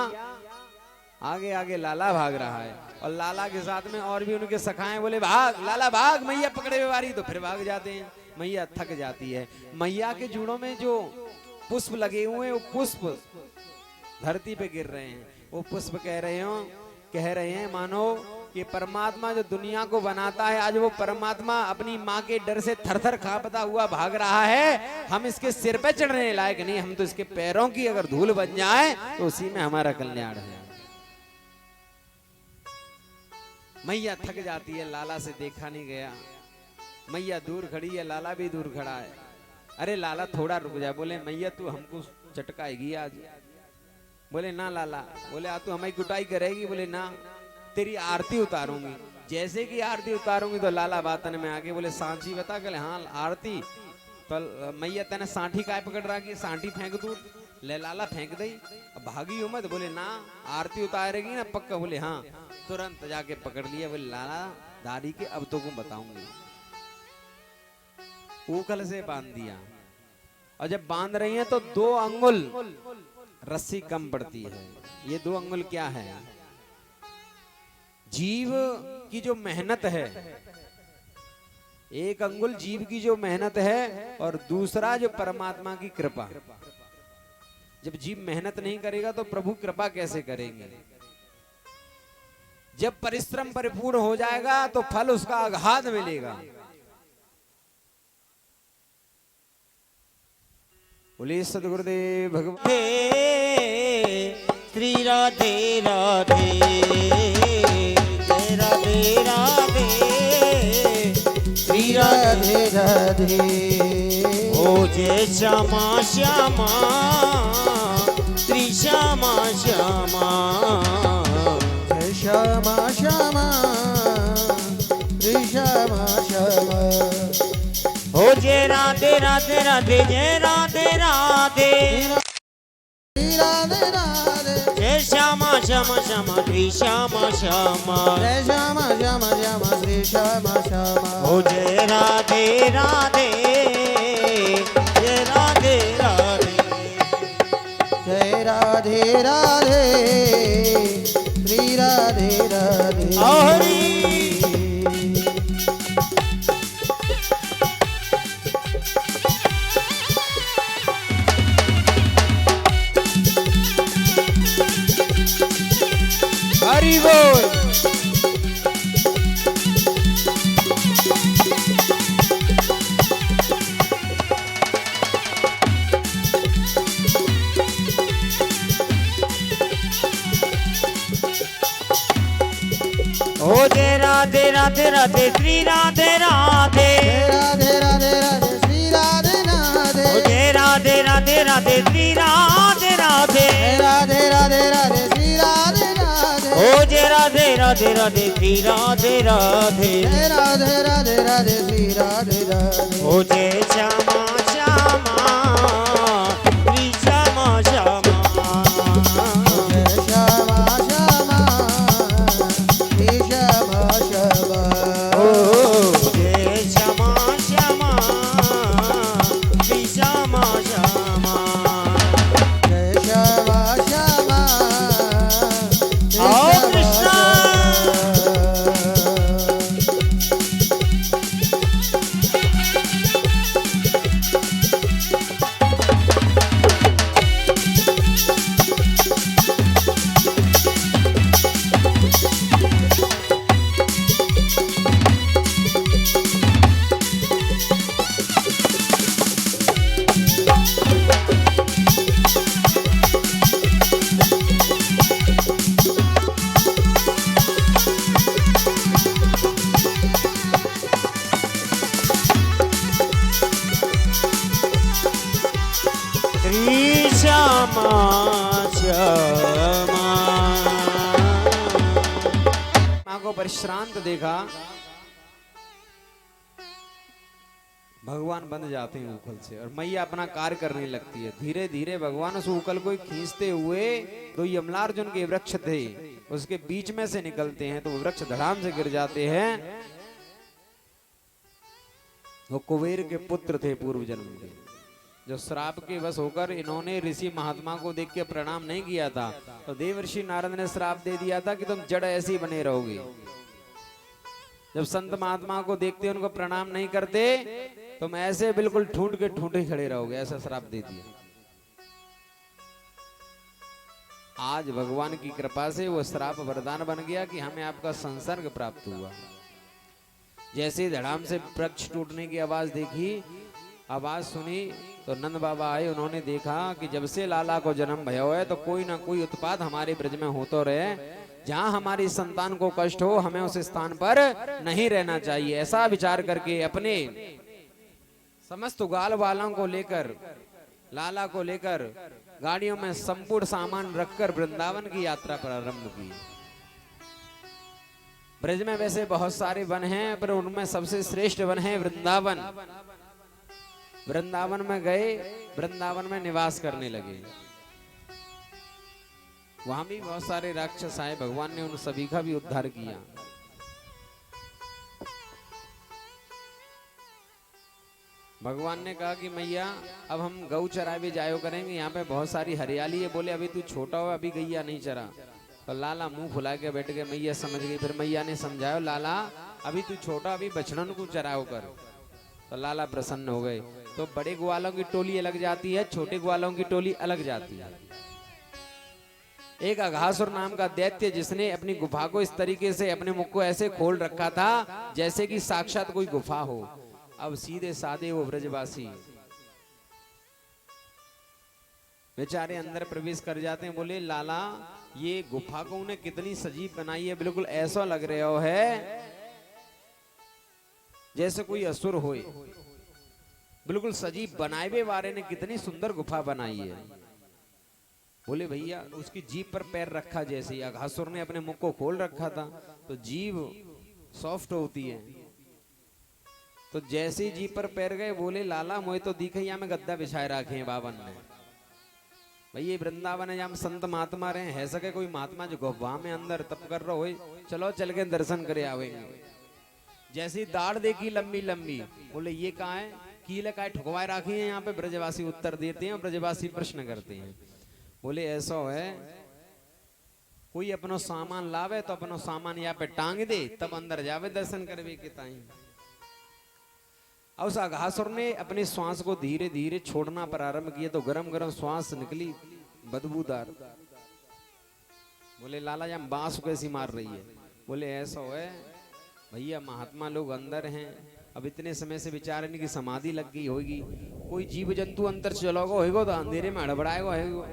आगे आगे लाला भाग रहा है और लाला के साथ में और भी उनके सखाएं बोले भाग लाला भाग, मैया पकड़े हुए वारी, तो फिर भाग जाते हैं। मैया थक जाती है। मैया के जूड़ों में जो पुष्प लगे हुए हैं वो पुष्प धरती पे गिर रहे हैं। वो पुष्प कह रहे हैं मानो कि परमात्मा जो दुनिया को बनाता है, आज वो परमात्मा अपनी माँ के डर से थरथर कांपता हुआ भाग रहा है। हम इसके सिर पे चढ़ने लायक नहीं, हम तो इसके पैरों की अगर धूल बन जाए तो उसी में हमारा कल्याण है। मैया थक जाती है, लाला से देखा नहीं गया। मैया दूर खड़ी है, लाला भी दूर खड़ा है। अरे लाला थोड़ा रुक जा। बोले मैया तू हमको चटकाएगी आज। बोले ना लाला। बोले आ तू हमारी कुटाई करेगी। बोले ना, तेरी आरती उतारूंगी। जैसे कि आरती उतारूंगी तो लाला बातन में आके बोले सांची बता। कहले हाँ आरती। तो मैया तेने सांठी काय पकड़ रहा कि सांठी फेंक दू। ले लाला फेंक दई। अब भागी हो मत। बोले ना आरती उतारेगी ना पक्का। बोले हाँ। तुरंत जाके पकड़ लिया। बोले लाला दादी के अब तो को बताऊंगी। उखल से बांध दिया और जब बांध रही हैं तो 2 अंगुल रस्सी कम पड़ती है। ये 2 अंगुल क्या है? जीव की जो मेहनत है, एक अंगुल जीव की जो मेहनत है और दूसरा जो परमात्मा की कृपा। जब जीव मेहनत नहीं करेगा तो प्रभु कृपा कैसे करेंगे? जब परिश्रम परिपूर्ण हो जाएगा तो फल उसका अगाध मिलेगा। बोले सदगुरुदेव भगवान।
श्री राधे राधे जय राधे राधे
श्री राधे राधे।
ओ जय श्यामा श्यामा श्री श्यामा श्यामा
जय श्यामा श्यामा श्री श्यामा श्यामा
ओ जय राधे राधे राधे जय राधे राधे
राधे राधे
जय श्यामा श्यामा श्यामा श्री श्यामा श्यामा
जय श्यामा श्यामा श्यामा श्री श्यामा श्यामा
ओ जय राधे राधे जय राधे राधे
जय राधे राधे श्री राधे राधे
हरि
हरि बोल।
ओ जय राधे राधे राधे श्री राधे राधे
जय राधे राधे राधे श्री राधे राधे
ओ जय राधे राधे राधे श्री राधे राधे
जय राधे राधे राधे श्री राधे राधे
ओ जय राधे राधे राधे श्री राधे राधे
जय राधे राधे राधे श्री राधे राधे
ओ जय श्यामा श्यामा श्री श्यामा श्यामा
जय श्यामा श्यामा श्री श्यामा श्यामा
ओ जय श्यामा श्यामा श्री श्यामा श्यामा
जय श्यामा श्यामा श्री
आओ
श्यामा
कृष्णा। श्री श्यामा श्यामा
माँ को परिश्रांत देखा, भगवान बंध जाते हैं उखल से और मैया अपना कार्य करने लगती है। धीरे धीरे भगवान उस उखल को खींचते हुए दो यमलार्जुन के वृक्ष थे उसके बीच में से निकलते हैं तो वो वृक्ष धड़ाम से गिर जाते हैं। वो कुबेर के पुत्र थे पूर्व जन्म के, जो श्राप के वश होकर इन्होंने ऋषि महात्मा को देख के प्रणाम नहीं किया था तो देवर्षि नारद ने श्राप दे दिया था कि तुम जड़ ऐसे ही बने रहोगे। जब संत महात्मा को देखते उनको प्रणाम नहीं करते तुम ऐसे बिल्कुल ठूंठ के ठूंठे खड़े रहोगे, ऐसा श्राप दे दिया। आज भगवान की कृपा से वो श्राप वरदान बन गया कि हमें आपका संसर्ग प्राप्त हुआ। जैसे ही धड़ाम से वृक्ष टूटने की आवाज देखी, आवाज सुनी तो नंद बाबा आए। उन्होंने देखा कि जब से लाला को जन्म भयो है तो कोई ना कोई उत्पात हमारे ब्रज में होता रहे, जहां हमारी संतान को कष्ट हो हमें उस स्थान पर नहीं रहना चाहिए। ऐसा विचार करके अपने समस्त ग्वाल वालों को लेकर, लाला को लेकर गाड़ियों में संपूर्ण सामान रखकर वृंदावन की यात्रा प्रारंभ की। ब्रज में वैसे बहुत सारे वन हैं पर उनमें सबसे श्रेष्ठ वन है वृंदावन। वृंदावन में गए, वृंदावन में निवास करने लगे। वहां भी बहुत सारे राक्षस आए, भगवान ने उन सभी का भी उद्धार किया। भगवान ने कहा कि मैया अब हम गौ चरावे जायो करेंगे, यहाँ पे बहुत सारी हरियाली है। बोले अभी तू छोटा हो, अभी गैया नहीं चरा। तो लाला मुंह फुला के बैठ गए। मैया समझ गई। फिर मैया ने समझाया, लाला अभी तू छोटा, अभी बछड़न को चराओ कर। तो लाला प्रसन्न हो गए। तो बड़े ग्वालों की टोली अलग जाती है, छोटे ग्वालों की टोली अलग जाती है। एक अघासुर नाम का दैत्य जिसने अपनी गुफा को इस तरीके से अपने मुख को ऐसे खोल रखा था जैसे कि साक्षात कोई गुफा हो। अब सीधे साधे वो ब्रजवासी बेचारे अंदर प्रवेश कर जाते हैं। बोले लाला ये गुफा को उन्हें कितनी सजीव बनाई है, बिल्कुल ऐसा लग रहा है जैसे कोई असुर होए। बिल्कुल सजी बनाए हुए वारे ने कितनी सुंदर गुफा बनाई है। बोले भैया उसकी जीभ पर पैर रखा जैसे ही अघासुर ने अपने मुख को खोल रखा था तो जीभ सॉफ्ट होती है, तो जैसे ही जीभ पर पैर गए बोले लाला मोए तो दिखैया में गद्दा बिछाए रखे हैं बावन ने। भैया वृंदावन है जहाँ संत महात्मा रहे है सके कोई महात्मा जो गुफा में अंदर तप कर रहा हो, चलो चल के दर्शन करे आवेंगे। जैसी दाढ़ देखी लंबी लंबी बोले ये कहाँ है, कीले का ठुकवाए रखी है। यहाँ पे ब्रजवासी उत्तर देते हैं, ब्रजवासी प्रश्न करते हैं। बोले ऐसा है कोई अपनो सामान लावे तो अपनो सामान यहाँ पे टांग दे तब अंदर जावे दर्शन करवे के ताई। उस अघासुर ने अपने श्वास को धीरे धीरे छोड़ना प्रारंभ किया तो गरम गरम श्वास निकली बदबूदार। बोले लाला जब बांस कैसी मार रही है। बोले ऐसा है भैया महात्मा लोग अंदर हैं, अब इतने समय से विचार इनकी समाधि लग गई होगी, कोई जीव जंतु अंतर चलोगा होगा तो अंधेरे में हड़बड़ाएगा होगा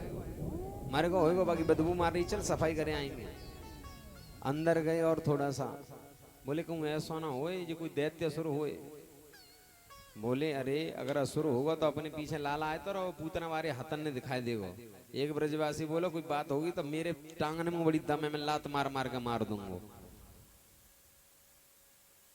मारेगा होगा, बाकी बदबू मार रही चल सफाई करे आएंगे। अंदर गए और थोड़ा सा बोले कहूँ ऐसा ना होए जो कोई दैत्य असुर होए। बोले अरे अगर असुर होगा तो अपने पीछे लाला आए तो पूतना वारे हतन ने दिखाई देगा। एक ब्रजवासी बोलो कोई बात होगी तो मेरे टांगने में बड़ी दम है, मैं लात मार मार के मार दूंगा।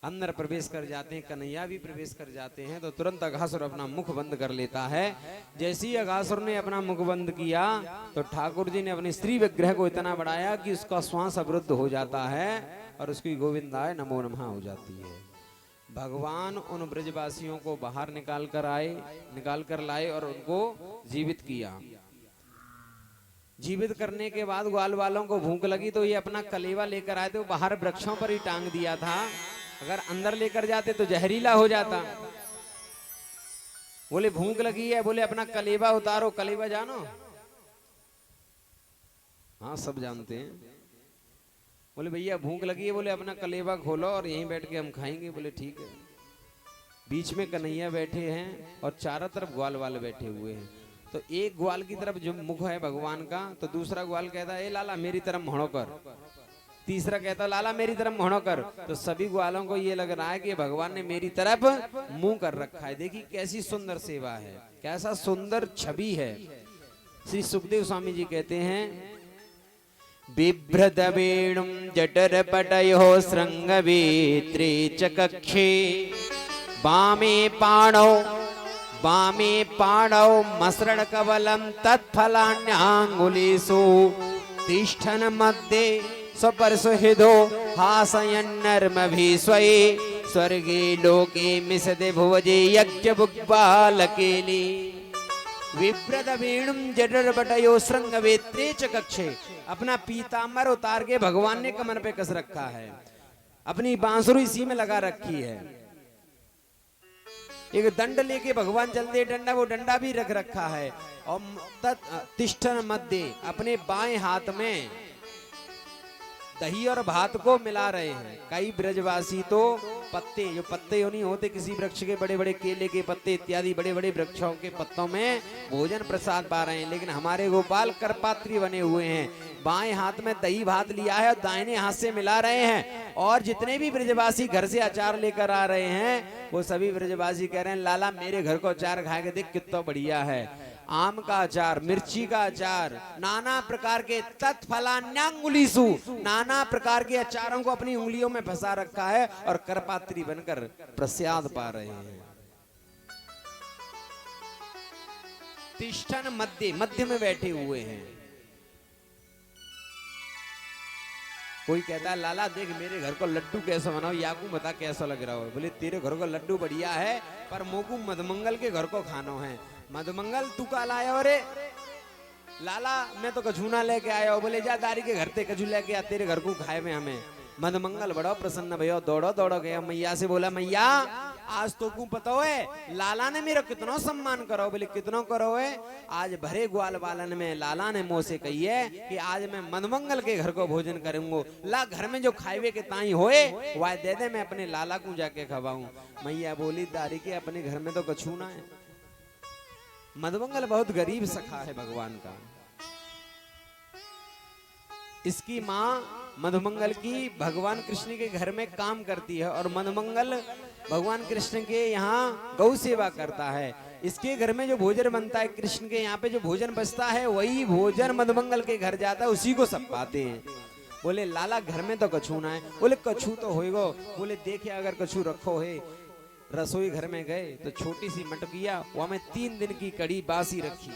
अंदर प्रवेश कर जाते हैं, कन्हैया भी प्रवेश कर जाते हैं तो तुरंत अघासुर अपना मुख बंद कर लेता है। जैसे ही अघासुर ने अपना मुख बंद किया तो ठाकुर जी ने अपने स्त्री विग्रह को इतना बढ़ाया कि उसका श्वास अवरुद्ध हो जाता है और उसकी गोविंदाय नमो नमः हो जाती है। भगवान उन ब्रजवासियों को बाहर निकाल कर लाए और उनको जीवित किया। जीवित करने के बाद ग्वाल वालों को भूख लगी तो ये अपना कलेवा लेकर आए थे, वो बाहर वृक्षों पर ही टांग दिया था, अगर अंदर लेकर जाते तो जहरीला हो जाता। बोले भूख लगी है, बोले अपना कलेवा उतारो। कलेवा जानो? हाँ सब जानते हैं। बोले भैया भूख लगी है, बोले अपना कलेवा खोलो और यहीं बैठ के हम खाएंगे। बोले ठीक है। बीच में कन्हैया बैठे हैं और चारों तरफ ग्वाल वाले बैठे हुए हैं। तो एक ग्वाल की तरफ जो मुख है भगवान का, तो दूसरा ग्वाल कहता है ए लाला मेरी तरफ मोड़ो कर। तीसरा कहता है लाला मेरी तरफ मोड़ो कर। तो सभी ग्वालों को ये लग रहा है कि भगवान ने मेरी तरफ मुंह कर रखा है। देखिए कैसी सुंदर सेवा है, कैसा सुंदर छवि है। श्री सुखदेव स्वामी जी कहते हैं बिभ्रत वेणुं जठर पटयो श्रृंगवेत्रे च कक्षे वामे पाणौ मसृण कवलं तत्फलान्याङ्गुलीषु तिष्ठन् मध्ये स्वपरसुहृदो हासयन्नर्मभिस्वये स्वर्गे लोके मिसदे भुवजे यज्ञभुग्बालकेली। विव्रत वेणुं जठरपटयो श्रृंगवेत्रे च कक्षे। अपना पीताम्बर उतार के भगवान ने कमर पे कस रखा है, अपनी बांसुरी इसी में लगा रखी है। एक दंड लेके भगवान चलते डंडा, वो डंडा भी रख रखा है। और तिष्ठन मध्य अपने बाएं हाथ में दही और भात को मिला रहे हैं। कई ब्रजवासी तो पत्ते, जो पत्ते नहीं होते किसी वृक्ष के, बड़े बड़े केले के पत्ते इत्यादि बड़े बड़े वृक्षों के पत्तों में भोजन प्रसाद पा रहे हैं, लेकिन हमारे गोपाल करपात्री बने हुए हैं। बाएं हाथ में दही भात लिया है और दाहिने हाथ से मिला रहे हैं। और जितने भी ब्रजवासी घर से अचार लेकर आ रहे हैं वो सभी ब्रजवासी कह रहे हैं लाला मेरे घर को अचार खा के देख कितना बढ़िया है। आम का अचार, मिर्ची का अचार, नाना प्रकार के तत्फलान्यांगुलीषु, नाना प्रकार के अचारों को अपनी उंगलियों में फंसा रखा है और करपात्री बनकर प्रसाद पा रहे हैं। तिष्ठन मध्य में बैठे हुए हैं। कोई कहता है लाला देख मेरे घर को लड्डू कैसा बनाओ, याकू बता कैसा लग रहा हो। बोले तेरे घर को लड्डू बढ़िया है पर मोकू मधुमंगल के घर को खानो है। मधुमंगल तू का लाया हो रे? लाला मैं तो कछूना लेके आया हो। बोले जा दारी के घर ते कछू लेके आ, तेरे घर को खाए में हमें। मधुमंगल बड़ो प्रसन्न भैया, दौड़ो दौड़ो गया मैया से बोला मैया आज तो को पता है लाला ने मेरा कितना सम्मान करो। बोले कितना करो है? आज भरे ग्वाल वालन में लाला ने मुंह से कही है कि आज मैं मधुमंगल के घर को भोजन करूंगा। ला घर में जो खाए के ताई होए वह दे दे, मैं अपने लाला को जाके खवाऊं। मैया बोली दारी के अपने घर में तो कछू ना है। मधुमंगल बहुत गरीब सखा है भगवान का। इसकी माँ मधुमंगल की भगवान कृष्ण के घर में काम करती है और मधुमंगल भगवान कृष्ण के यहाँ गौ सेवा करता है। इसके घर में जो भोजन बनता है, कृष्ण के यहाँ पे जो भोजन बचता है, वही भोजन मधुमंगल के घर जाता है, उसी को सब पाते हैं। बोले लाला घर में तो कछू ना है। बोले कछू तो होएगो। बोले देखिए अगर कछू रखो है। रसोई घर में गए तो छोटी सी मटकिया, वहां में 3 दिन की कड़ी बासी रखी।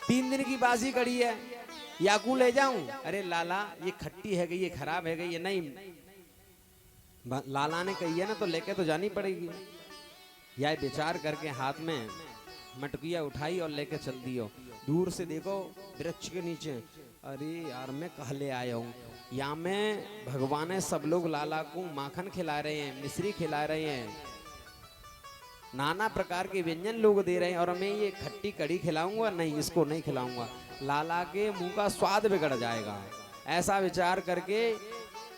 3 दिन की बासी कड़ी है, याकू ले जाऊं? अरे लाला ये खट्टी है गई, ये खराब है गई, ये नहीं। लाला ने कही है ना तो लेके तो जानी पड़ेगी। यह विचार करके हाथ में मटकिया उठाई और लेके चल दियो। दूर से देखो वृक्ष के नीचे, अरे यार मैं कहले आया हूँ, यहाँ में भगवान है, सब लोग लाला को माखन खिला रहे हैं, मिश्री खिला रहे हैं, नाना प्रकार के व्यंजन लोग दे रहे हैं, और मैं ये खट्टी कड़ी खिलाऊंगा? नहीं, इसको नहीं खिलाऊंगा, लाला के मुंह का स्वाद बिगड़ जाएगा। ऐसा विचार करके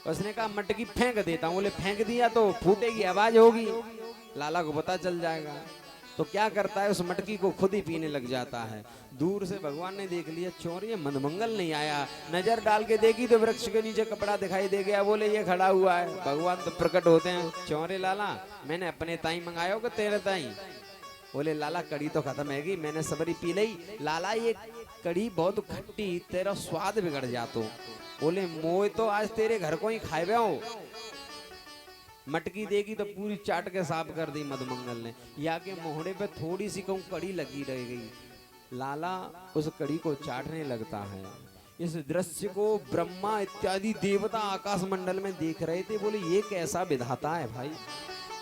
उसने कहा मटकी फेंक देता हूँ। बोले फेंक दिया तो फूटेगी, आवाज होगी, लाला को पता चल जाएगा। तो क्या करता है, उस मटकी को खुद ही पीने लग जाता है। दूर से भगवान ने देख लिया, चोर ये मधुमंगल नहीं आया। नजर डाल के देखी तो वृक्ष के नीचे कपड़ा दिखाई दे गया। बोले ये खड़ा हुआ है। भगवान तो प्रकट होते हैं, चौरे लाला मैंने अपने ताई मंगाया हो कि तेरे ताई? बोले लाला कड़ी तो खत्म है गई, मैंने सबरी पी ली। लाला ये कड़ी बहुत खट्टी, तेरा स्वाद बिगड़ जातो। बोले मोए तो आज तेरे घर को ही खाए हो। मटकी देगी तो पूरी चाट के साफ कर दी मधुमंगल ने। या के मोहड़े पे थोड़ी सी कहूँ कड़ी लगी रह गई। लाला उस कड़ी को चाटने लगता है। इस दृश्य को ब्रह्मा इत्यादि देवता आकाश मंडल में देख रहे थे। बोले ये कैसा विधाता है भाई,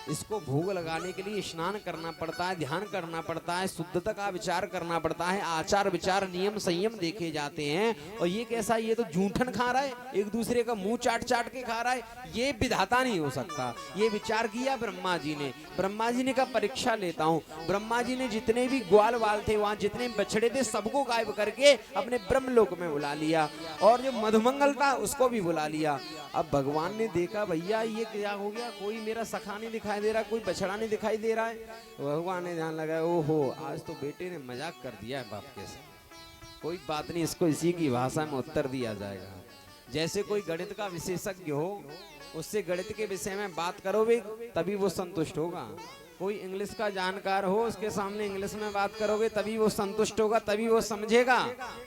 इसको भोग लगाने के लिए स्नान करना पड़ता है, ध्यान करना पड़ता है, शुद्धता का विचार करना पड़ता है, आचार विचार नियम संयम देखे जाते हैं। और ये कैसा, ये तो जूठन खा रहा है, एक दूसरे का मुंह चाट चाट के खा रहा है, ये विधाता नहीं हो सकता। ये विचार किया ब्रह्मा जी ने। ब्रह्मा जी ने कहा परीक्षा लेता हूँ। ब्रह्मा जी ने जितने भी ग्वाल वाल थे, वहां जितने बछड़े थे, सबको गायब करके अपने ब्रह्मलोक में बुला लिया, और जो मधुमंगल था उसको भी बुला लिया। अब भगवान ने देखा भैया ये क्या हो गया, कोई मेरा सखा नहीं दिखाई दे रहा, कोई बछड़ा नहीं दिखाई दे रहा है। भगवान ने ध्यान लगाया, ओहो आज तो बेटे ने मजाक कर दिया है बाप के साथ। कोई बात नहीं, इसको इसी की भाषा में उत्तर दिया जाएगा। जैसे कोई गणित का विशेषज्ञ हो, उससे गणित के विषय में बात करोगे तभी वो संतुष्ट होगा। कोई इंग्लिश का जानकार हो, उसके सामने इंग्लिश में बात करोगे तभी वो संतुष्ट होगा, तभी वो समझेगा।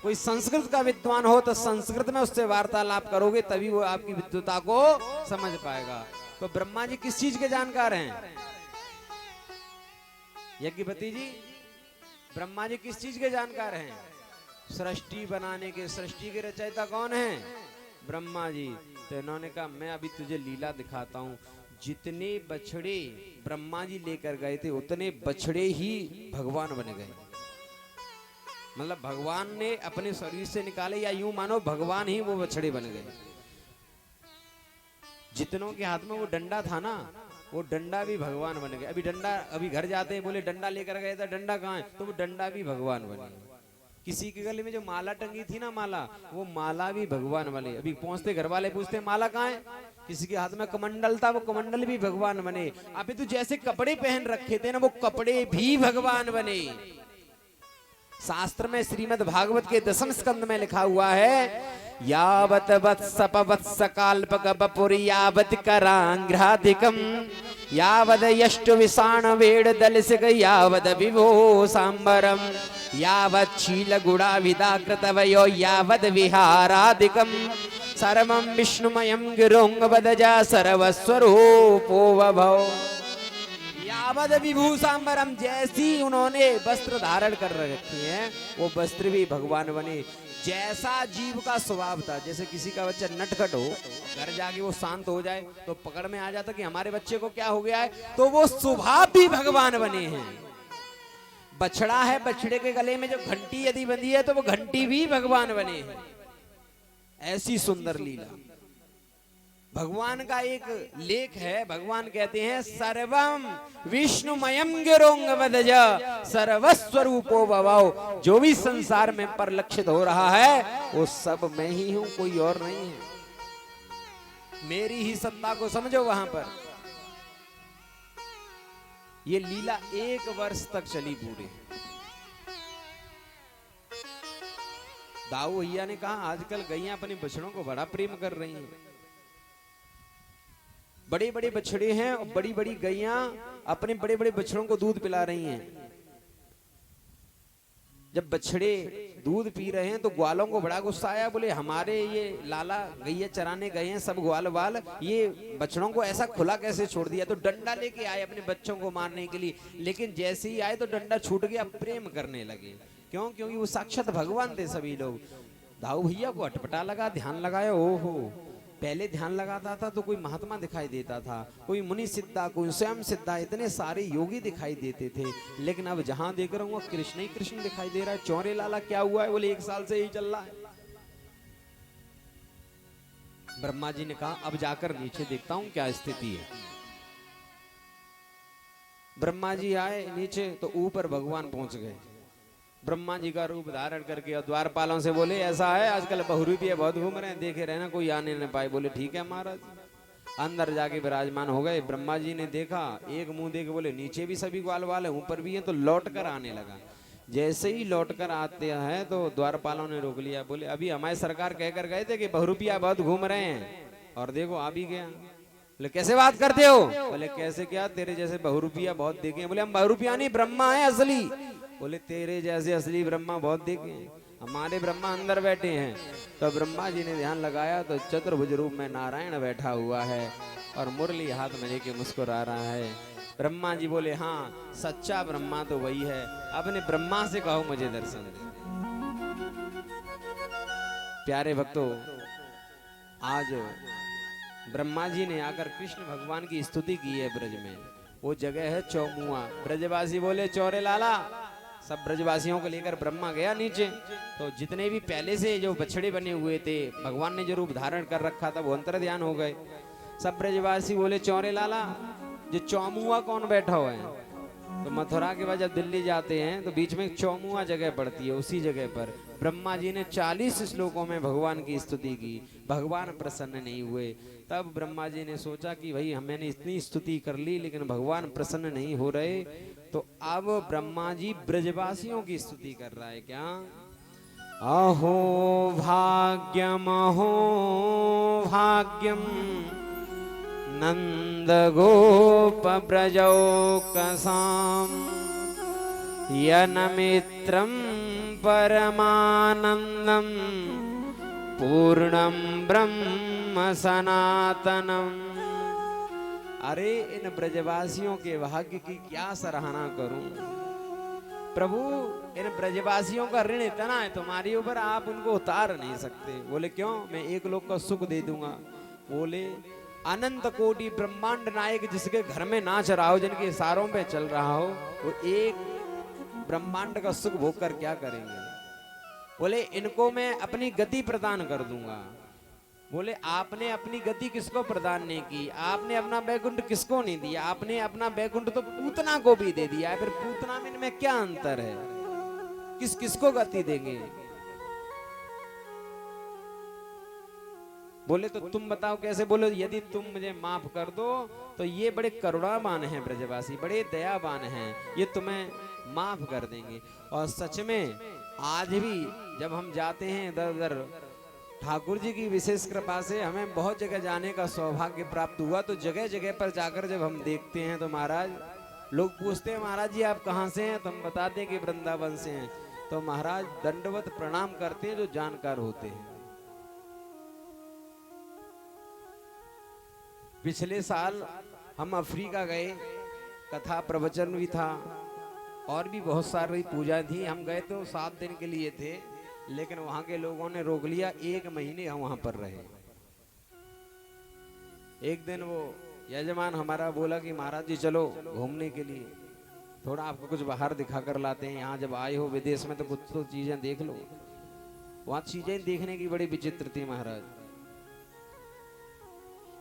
कोई संस्कृत का विद्वान हो तो संस्कृत में उससे वार्तालाप करोगे तभी वो आपकी विद्वता को समझ पाएगा। तो ब्रह्मा जी किस चीज के जानकार हैं? यज्ञपति जी, ब्रह्मा जी किस चीज के जानकार हैं? सृष्टि बनाने के। सृष्टि के रचयिता कौन है? ब्रह्मा जी। तो इन्होंने कहा मैं अभी तुझे लीला दिखाता हूँ। जितने बछड़े ब्रह्मा जी लेकर गए थे, उतने बछड़े ही भगवान बन गए। मतलब भगवान ने अपने शरीर से निकाले, या यूं मानो भगवान ही वो बछड़े बन गए। जितनों के हाथ में वो डंडा था ना, वो डंडा भी भगवान बन गए। अभी डंडा, अभी घर जाते हैं बोले डंडा लेकर गए था, डंडा कहाँ है? तो वो डंडा भी भगवान बने। किसी के गले में जो माला टंगी थी ना, माला, वो माला भी भगवान बने। अभी पहुंचते घर वाले पूछते माला कहाँ है? किसी के हाथ में कमंडल था, वो कमंडल भी भगवान बने। अभी तो जैसे कपड़े पहन रखे थे ना, वो कपड़े भी भगवान बने। शास्त्र में श्रीमद् भागवत के 10वें स्कंद में लिखा हुआ है, यावत वत्सप वत्स काल्पक बपुर यावत करांग्राधिकम यावद यष्टु विषाण वेड़ दलसिक यावद विभो सांबरम यावत शील गुणा विदाकृतवयो यावद विहारादिकम सर्वं विष्णुमयं गिरोंग बदजा सर्वस्वरूपो वभव। यावद विभूषांबरम, जैसी उन्होंने वस्त्र धारण कर रखे हैं, वो वस्त्र भी भगवान बने। जैसा जीव का स्वभाव था, जैसे किसी का बच्चा नटखट हो, घर जाके वो शांत हो जाए तो पकड़ में आ जाता कि हमारे बच्चे को क्या हो गया है, तो वो स्वभाव भी भगवान बने हैं। बछड़ा है, बछड़े के गले में जो घंटी यदि बंधी है तो वो घंटी भी भगवान बने हैं। ऐसी सुंदर लीला। भगवान का एक लेख है, भगवान कहते हैं सर्वम विष्णुमयम गिरोंग वदज सर्वस्वरूपो भवौ। जो भी संसार में परिलक्षित हो रहा है वो सब मैं ही हूं, कोई और नहीं है। मेरी ही सत्ता को समझो। वहां पर ये लीला 1 वर्ष तक चली पूरी। दाऊ भैया ने कहा आजकल गैया अपने बछड़ों को बड़ा प्रेम कर रही हैं। बड़े बड़े बछड़े हैं और बड़ी बड़ी गैया अपने बड़े बड़े बछड़ों को दूध पिला रही हैं। जब बछड़े दूध पी रहे हैं तो ग्वालों को बड़ा गुस्सा आया। बोले हमारे ये लाला गैया चराने गए हैं सब ग्वाल वाल, ये बछड़ों को ऐसा खुला कैसे छोड़ दिया। तो डंडा लेके आए अपने बच्चों को मारने के लिए, लेकिन जैसे ही आए तो डंडा छूट गया, प्रेम करने लगे। क्यों? क्योंकि वो साक्षात भगवान थे सभी लोग। दाऊ भैया को अटपटा लगा, ध्यान लगाया। ओहो, पहले ध्यान लगाता था तो कोई महात्मा दिखाई देता था, कोई मुनि सिद्धा, कोई स्वयं सिद्धा, इतने सारे योगी दिखाई देते थे। लेकिन अब जहां देख रहा हूँ कृष्ण ही कृष्ण दिखाई दे रहा है। चौरे लाला क्या हुआ है? बोले 1 साल से यही चल रहा है। ब्रह्मा जी ने कहा अब जाकर नीचे देखता हूं क्या स्थिति है। ब्रह्मा जी आए नीचे तो ऊपर भगवान पहुंच गए। ब्रह्मा जी का रूप धारण करके और द्वारपालों से बोले ऐसा है आजकल बहुरूपी बहुत घूम रहे हैं, देखे रहना कोई आने न पाए। बोले ठीक है महाराज। अंदर जाके विराजमान हो गए। ब्रह्मा जी ने देखा, एक मुंह देके बोले नीचे भी सभी ग्वाल वाले ऊपर भी हैं, तो लौट कर आने लगा। जैसे ही लौट कर आते हैं तो द्वारपालों ने रोक लिया। बोले अभी हमारे सरकार कहकर गए थे कि बहुरूपिया बहुत घूम रहे हैं और देखो आ भी गया। बोले कैसे बात करते हो? बोले कैसे क्या, तेरे जैसे बहुरूपिया बहुत देखे। बोले हम बहुरूपिया नहीं, ब्रह्मा है असली। बोले तेरे जैसे असली ब्रह्मा बहुत देखे, हमारे ब्रह्मा अंदर बैठे हैं। तो ब्रह्मा जी ने ध्यान लगाया तो चतुर्भुज रूप में नारायण बैठा हुआ है और मुरली हाथ में लेके मुस्कुरा रहा है। ब्रह्मा जी बोले हाँ सच्चा ब्रह्मा तो वही है, अपने ब्रह्मा से कहो मुझे दर्शन दे। प्यारे भक्तों, आज ब्रह्मा जी ने आकर कृष्ण भगवान की स्तुति की है ब्रज में। वो जगह है चौमुआ। ब्रजवासी बोले चौरे लाला। सब ब्रजवासियों को लेकर ब्रह्मा गया नीचे। तो जितने भी पहले से जो बछड़े बने हुए थे, भगवान ने जो रूप धारण कर रखा था, वो अंतर ध्यान हो गए। सब ब्रजवासी बोले चौरे लाला जो चौमुआ कौन बैठा हुआ है? तो मथुरा के बाद जब दिल्ली जाते हैं तो बीच में एक चौमुआ जगह पड़ती है, उसी जगह पर ब्रह्मा जी ने 40 श्लोकों में भगवान की स्तुति की। भगवान प्रसन्न नहीं हुए। तब ब्रह्मा जी ने सोचा कि भाई मैंने इतनी स्तुति कर ली लेकिन भगवान प्रसन्न नहीं हो रहे, तो अब ब्रह्मा जी ब्रजवासियों की स्तुति कर रहा है। क्या? अहो भाग्यम अहो भाग्यम नंद गोप ब्रजौकसाम यनमित्रं परमानंदम पूर्णम ब्रह्म सनातनम। अरे इन ब्रजवासियों के भाग्य की क्या सराहना करूं प्रभु। इन ब्रजवासियों का ऋण इतना है तुम्हारे ऊपर, आप उनको उतार नहीं सकते। बोले क्यों? मैं एक लोग का सुख दे दूंगा। बोले अनंत कोटि ब्रह्मांड नायक जिसके घर में नाच रहा हो, जिनके इशारों पे चल रहा हो, वो एक ब्रह्मांड का सुख भोग कर क्या करेंगे? बोले इनको मैं अपनी गति प्रदान कर दूंगा। बोले आपने अपनी गति किसको प्रदान नहीं की? आपने अपना बैकुंठ किसको नहीं दिया? आपने अपना बैकुंठ तो पूतना को भी दे दिया है। फिर पूतना में इनमें क्या अंतर है? किस किसको गति देंगे? बोले तो तुम बताओ कैसे? बोले यदि तुम मुझे माफ कर दो तो ये बड़े करुणावान हैं ब्रजवासी, बड़े दयावान हैं, ये तुम्हें माफ कर देंगे। और सच में आज भी जब हम जाते हैं इधर उधर, ठाकुर जी की विशेष कृपा से हमें बहुत जगह जाने का सौभाग्य प्राप्त हुआ। तो जगह जगह पर जाकर जब हम देखते हैं तो महाराज लोग पूछते हैं महाराज जी आप कहाँ से हैं? तो हम बताते हैं कि वृंदावन से हैं। तो महाराज दंडवत प्रणाम करते हैं जो जानकार होते हैं। पिछले साल हम अफ्रीका गए, कथा प्रवचन भी था और भी बहुत सारी पूजा थी। हम गए तो 7 दिन के लिए थे, लेकिन वहां के लोगों ने रोक लिया। 1 महीने हम वहां पर रहे। एक दिन वो यजमान हमारा बोला कि महाराज जी चलो घूमने के लिए, थोड़ा आपको कुछ बाहर दिखा कर लाते हैं। यहाँ जब आए हो विदेश में तो कुछ तो चीजें देख लो। वहां चीजें देखने की बड़ी विचित्र थी महाराज।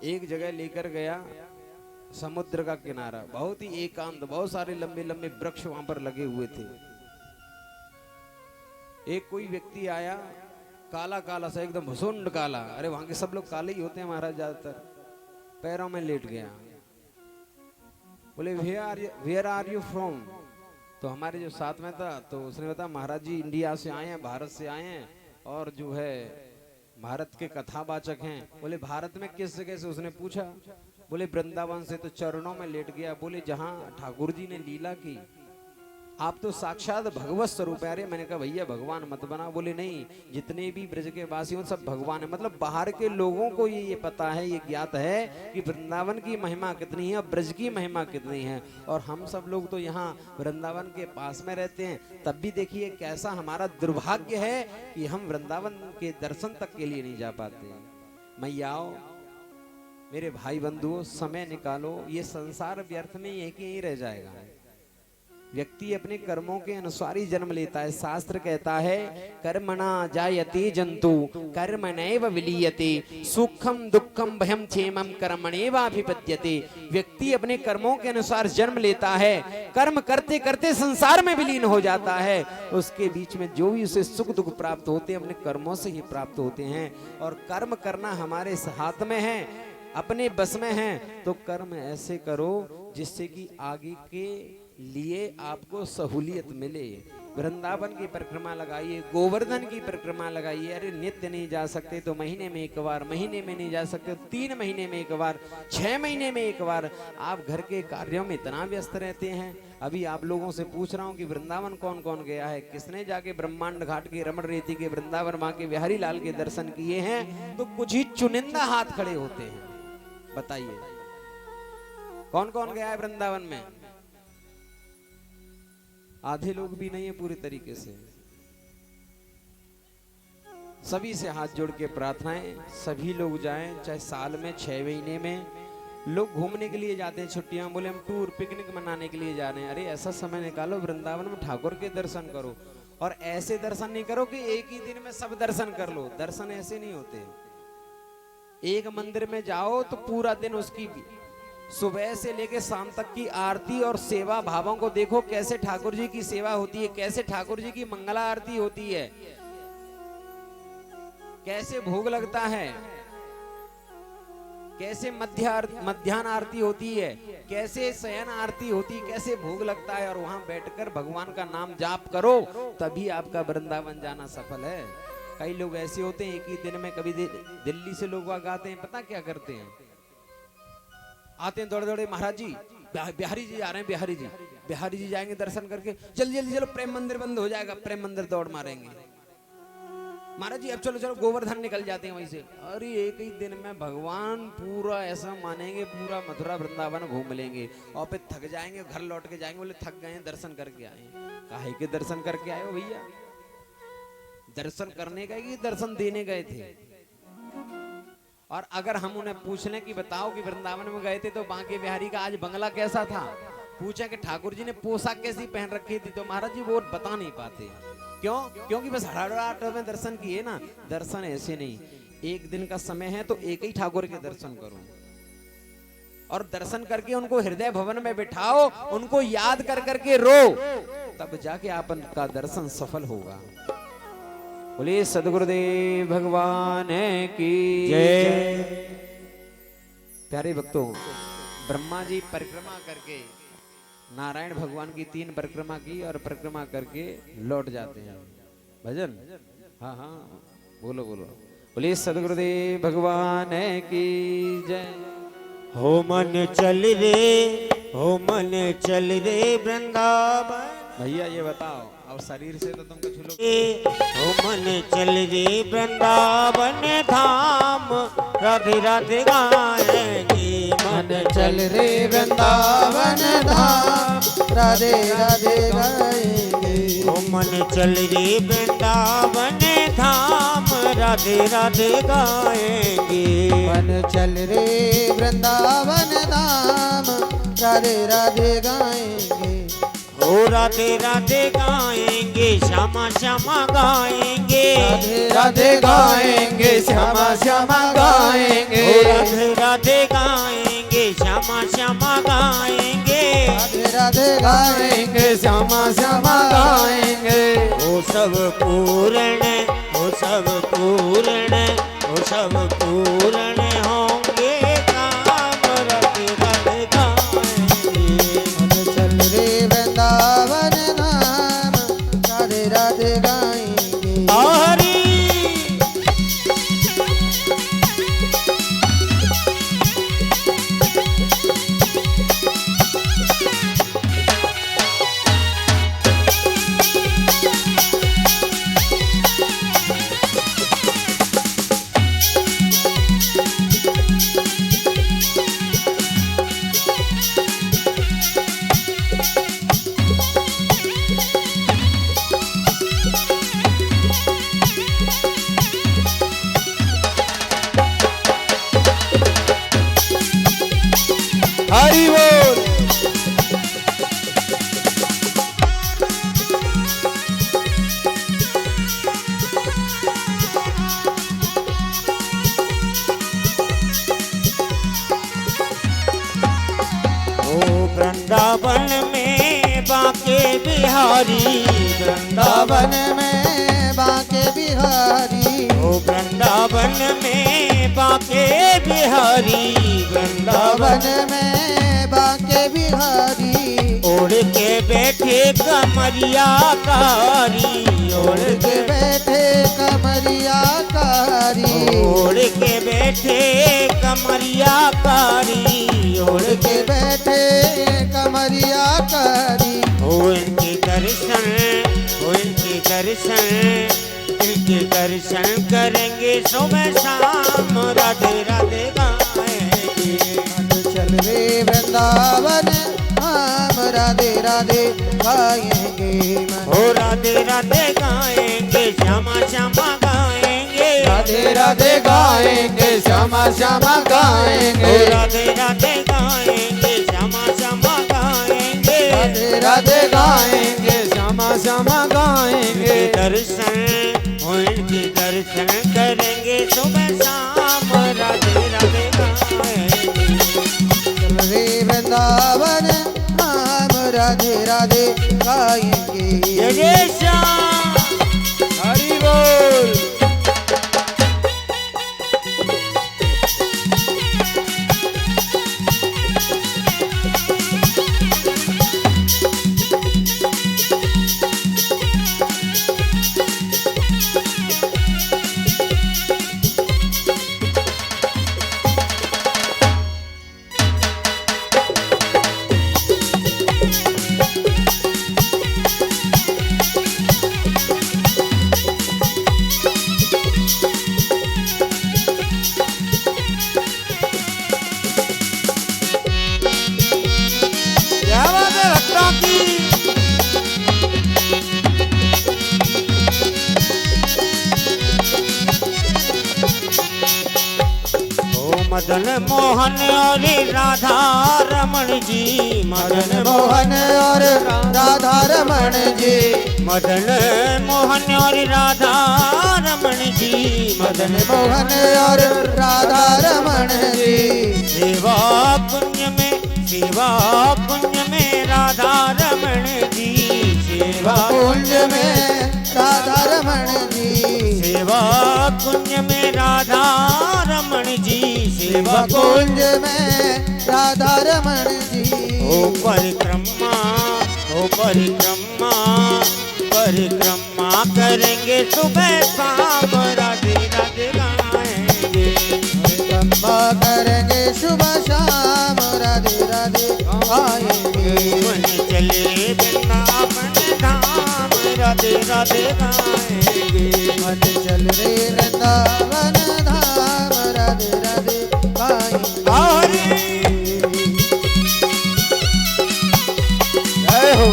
एक जगह लेकर गया, समुद्र का किनारा, बहुत ही एकांत, बहुत सारे लंबे लंबे वृक्ष वहां पर लगे हुए थे। एक कोई व्यक्ति आया, काला काला सा, एकदम भुसुंड काला। अरे वहां के सब लोग काले ही होते हैं महाराज ज्यादातर। पैरों में लेट गया। बोले वेयर आर यू फ्रॉम? तो हमारे जो साथ में था तो उसने बताया महाराज जी इंडिया से आए हैं, भारत से आए हैं और जो है भारत के कथावाचक हैं, बोले भारत में किस जगह से, उसने पूछा, बोले वृंदावन से। तो चरणों में लेट गया, बोले जहां ठाकुर जी ने लीला की, आप तो साक्षात भगवत स्वरूप है। अरे मैंने कहा भैया भगवान मत बना। बोले नहीं, जितने भी ब्रज के वासी हो सब भगवान है। मतलब बाहर के लोगों को ये पता है, ये ज्ञात है कि वृंदावन की महिमा कितनी है और ब्रज की महिमा कितनी है। और हम सब लोग तो यहाँ वृंदावन के पास में रहते हैं, तब भी देखिए कैसा हमारा दुर्भाग्य है कि हम वृंदावन के दर्शन तक के लिए नहीं जा पाते। मैया आओ मेरे भाई बंधुओं, समय निकालो, ये संसार व्यर्थ में एक ही रह जाएगा। व्यक्ति अपने कर्मों के अनुसार ही जन्म लेता है। शास्त्र कहता है कर्मणा जायते जंतु कर्मणैव विलीयते, सुखम दुखम भयम क्षेमम कर्मणैवाभिपद्यते। व्यक्ति अपने कर्मों के अनुसार जन्म लेता है, कर्म करते करते संसार में विलीन हो जाता है। उसके बीच में जो भी उसे सुख दुख प्राप्त होते हैं अपने कर्मों से ही प्राप्त होते हैं। और कर्म करना हमारे हाथ में है, अपने बस में है। तो कर्म ऐसे करो जिससे कि आगे के लिए आपको सहूलियत मिले। वृंदावन की परिक्रमा लगाइए, गोवर्धन की परिक्रमा लगाइए। अरे नित्य नहीं जा सकते तो महीने में एक बार, महीने में नहीं जा सकते तो 3 महीने में एक बार, 6 महीने में एक बार। आप घर के कार्यों में इतना व्यस्त रहते हैं। अभी आप लोगों से पूछ रहा हूँ कि वृंदावन कौन कौन गया है, किसने जाके ब्रह्मांड घाट के रमण रेती के वृंदावन माँ के बिहारी लाल के दर्शन किए हैं। तो कुछ ही चुनिंदा हाथ खड़े होते हैं। बताइए कौन कौन गया है वृंदावन में? आधे लोग भी नहीं है पूरी तरीके से। सभी से हाथ जोड़ के प्रार्थनाएं, सभी लोग जाएं, चाहे साल में 6 महीने में। लोग घूमने के लिए जाते हैं छुट्टियां, बोले हम टूर पिकनिक मनाने के लिए जा रहे हैं। अरे ऐसा समय निकालो, वृंदावन में ठाकुर के दर्शन करो। और ऐसे दर्शन नहीं करो कि एक ही दिन में सब दर्शन कर लो। दर्शन ऐसे नहीं होते। एक मंदिर में जाओ तो पूरा दिन उसकी सुबह से लेके शाम तक की आरती और सेवा भावों को देखो, कैसे ठाकुर जी की सेवा होती है, कैसे ठाकुर जी की मंगला आरती होती है, कैसे भोग लगता है, कैसे मध्याह्न आरती होती है, कैसे शयन आरती होती है, कैसे भोग लगता है। और वहां बैठकर भगवान का नाम जाप करो, तभी आपका वृंदावन जाना सफल है। कई लोग ऐसे होते हैं, एक ही दिन में, कभी दिल्ली से लोग आते हैं, पता क्या करते हैं, आते हैं दौड़े दौड़े, महाराज जी बिहारी जी जा रहे हैं, बिहारी जी जाएंगे दर्शन करके, जल्दी जल्दी चलो प्रेम मंदिर बंद हो जाएगा, प्रेम मंदिर दौड़ मारेंगे। महाराज जी अब चलो चलो गोवर्धन निकल जाते हैं वहीं से। अरे एक ही दिन में भगवान पूरा ऐसा मानेंगे, पूरा मथुरा वृंदावन घूम लेंगे और फिर थक जाएंगे, घर लौट के जाएंगे, बोले थक गए दर्शन करके आए। काहे के दर्शन करके आए हो भैया? दर्शन करने गए कि दर्शन देने गए थे? और अगर हम उन्हें पूछ लें कि बताओ कि वृंदावन में गए थे तो बांके बिहारी का आज बंगला कैसा था, पूछा कि ठाकुर जी ने पोशाक कैसी पहन रखी थी, तो महाराज जी वो बता नहीं पाते। क्यों? क्योंकि बस हड़ाहट में दर्शन किए ना। दर्शन ऐसे नहीं, एक दिन का समय है तो एक ही ठाकुर के दर्शन करो और दर्शन करके उनको हृदय भवन में बिठाओ, उनको याद कर करके रो, तब जाके आपका दर्शन सफल होगा। बोले सदगुरुदेव भगवान की जय। प्यारे भक्तों, ब्रह्मा जी परिक्रमा करके नारायण भगवान की 3 परिक्रमा की और परिक्रमा करके लौट जाते हैं। भजन, हाँ हाँ बोलो बोलो। बोले सदगुरुदेव भगवान की जय।
हो मन चल रे वृंदावन।
भैया ये बताओ, अब शरीर से तो तुम कुछ लोग।
हो मन चल रे वृंदावन धाम, राधे राधे गाएंगे।
मन चल रे वृंदावन धाम, राधे राधे गाएंगे।
हो मन चल रे वृंदावन धाम, राधे राधे गाएंगे।
मन चल रे वृंदावन धाम, राधे राधे गाएंगे।
ओ राधे राधे गाएंगे, श्यामा श्यामा गाएंगे।
राधे राधे गाएंगे, श्यामा श्यामा गाएंगे।
ओ राधे राधे गाएंगे, श्यामा श्यामा गाएंगे।
राधे राधे गाएंगे, श्यामा श्यामा गाएंगे।
ओ सब पूर्ण, ओ सब पूर्ण, ओ सब पूर्ण होंगे काम, राधे राधे गाएंगे।
मन चल रे वृंदावन धाम, राधे राधे गाएंगे।
हरि बिहारी
वृंदावन में बांके बिहारी,
ओ वृंदावन में बांके बिहारी
वृंदावन
वृंदावन
में बांके बिहारी,
ओढ़ के बैठे कमरिया कारी
ओढ़ के बैठे कमरिया कारी,
ओढ़ के बैठे कमरिया कारी
ओढ़ के बैठे कमरिया कारी।
हो इनके दर्शन, हो इनके दर्शन, इनके दर्शन करेंगे सुबह शाम राधे राधे गाएंगे।
चल रे वृंदावन हम राधे राधे गाएंगे,
हो राधे राधे गाएंगे, श्यामा श्यामा गाएंगे,
राधे राधे गाएंगे, श्यामा श्यामा गाएंगे,
हो राधे राधे गाएंगे, श्यामा श्यामा गाएंगे,
राधे राधे गाएंगे, श्यामा श्यामा गाएंगे।
दर्शन, हो इनके दर्शन करेंगे सुबह शाम राधे राधे गाएंगे।
चल रे वृंदावन हम राधे राधे गाएंगे।
जय जय श्याम,
हरि बोल।
क्या बात है भक्तों की। ओ मदन मोहन और राधा रमन जी, मदन
मोहन और राधा रमन जी,
मदन मोहन और राधा रमन जी,
मदन मोहन और राधा रमन जी,
सेवा कुंज में, सेवा कुंज में राधा रमन जी, सेवा
कुंज में राधा रमन जी,
सेवा कुंज में राधा रमन जी, सेवा
कुंज में राधा रमन जी।
ओ परिक्रमा, ओ परिक्रमा, परिक्रमा करेंगे सुबह शाम राधे राधे गाएंगे।
परिक्रमा करेंगे सुबह शाम राधे राधे गाएंगे।
मन चले वृंदावन धाम राधे राधे गाएंगे।
मन चल रे वृंदावन धाम राधे राधे गाएंगे।
जय हो।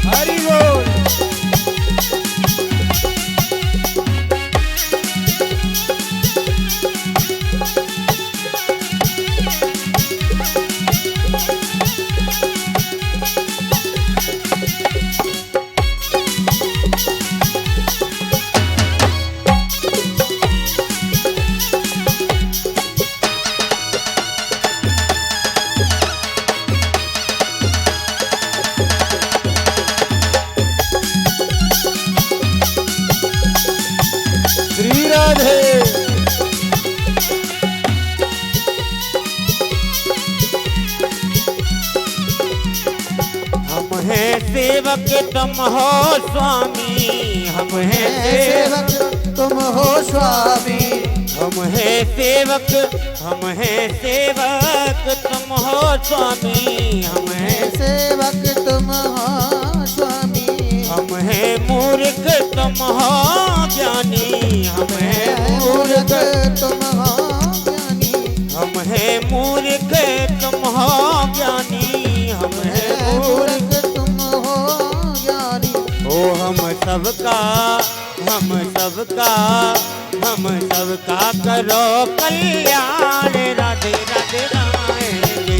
हरि बोल। श्री राधे।
हम हैं सेवक तुम हो स्वामी, हम हैं सेवक
सेवक तुम हो स्वामी,
हम हैं सेवक, हम हैं सेवक तुम हो स्वामी, हम हैं
सेवक तुम हो स्वामी,
हम हैं मूर्ख तुम हो ज्ञानी, हम हैं
मूर्ख
मूर्ख
तुम हो ज्ञानी,
हम हैं मूर्ख तुम हो ज्ञानी, हम हैं मूर्ख।
मूर्ख तुम हो ज्ञानी।
ओ हम सबका, हम सबका, हम सबका करो कल्याण राधे राधे गाएंगे।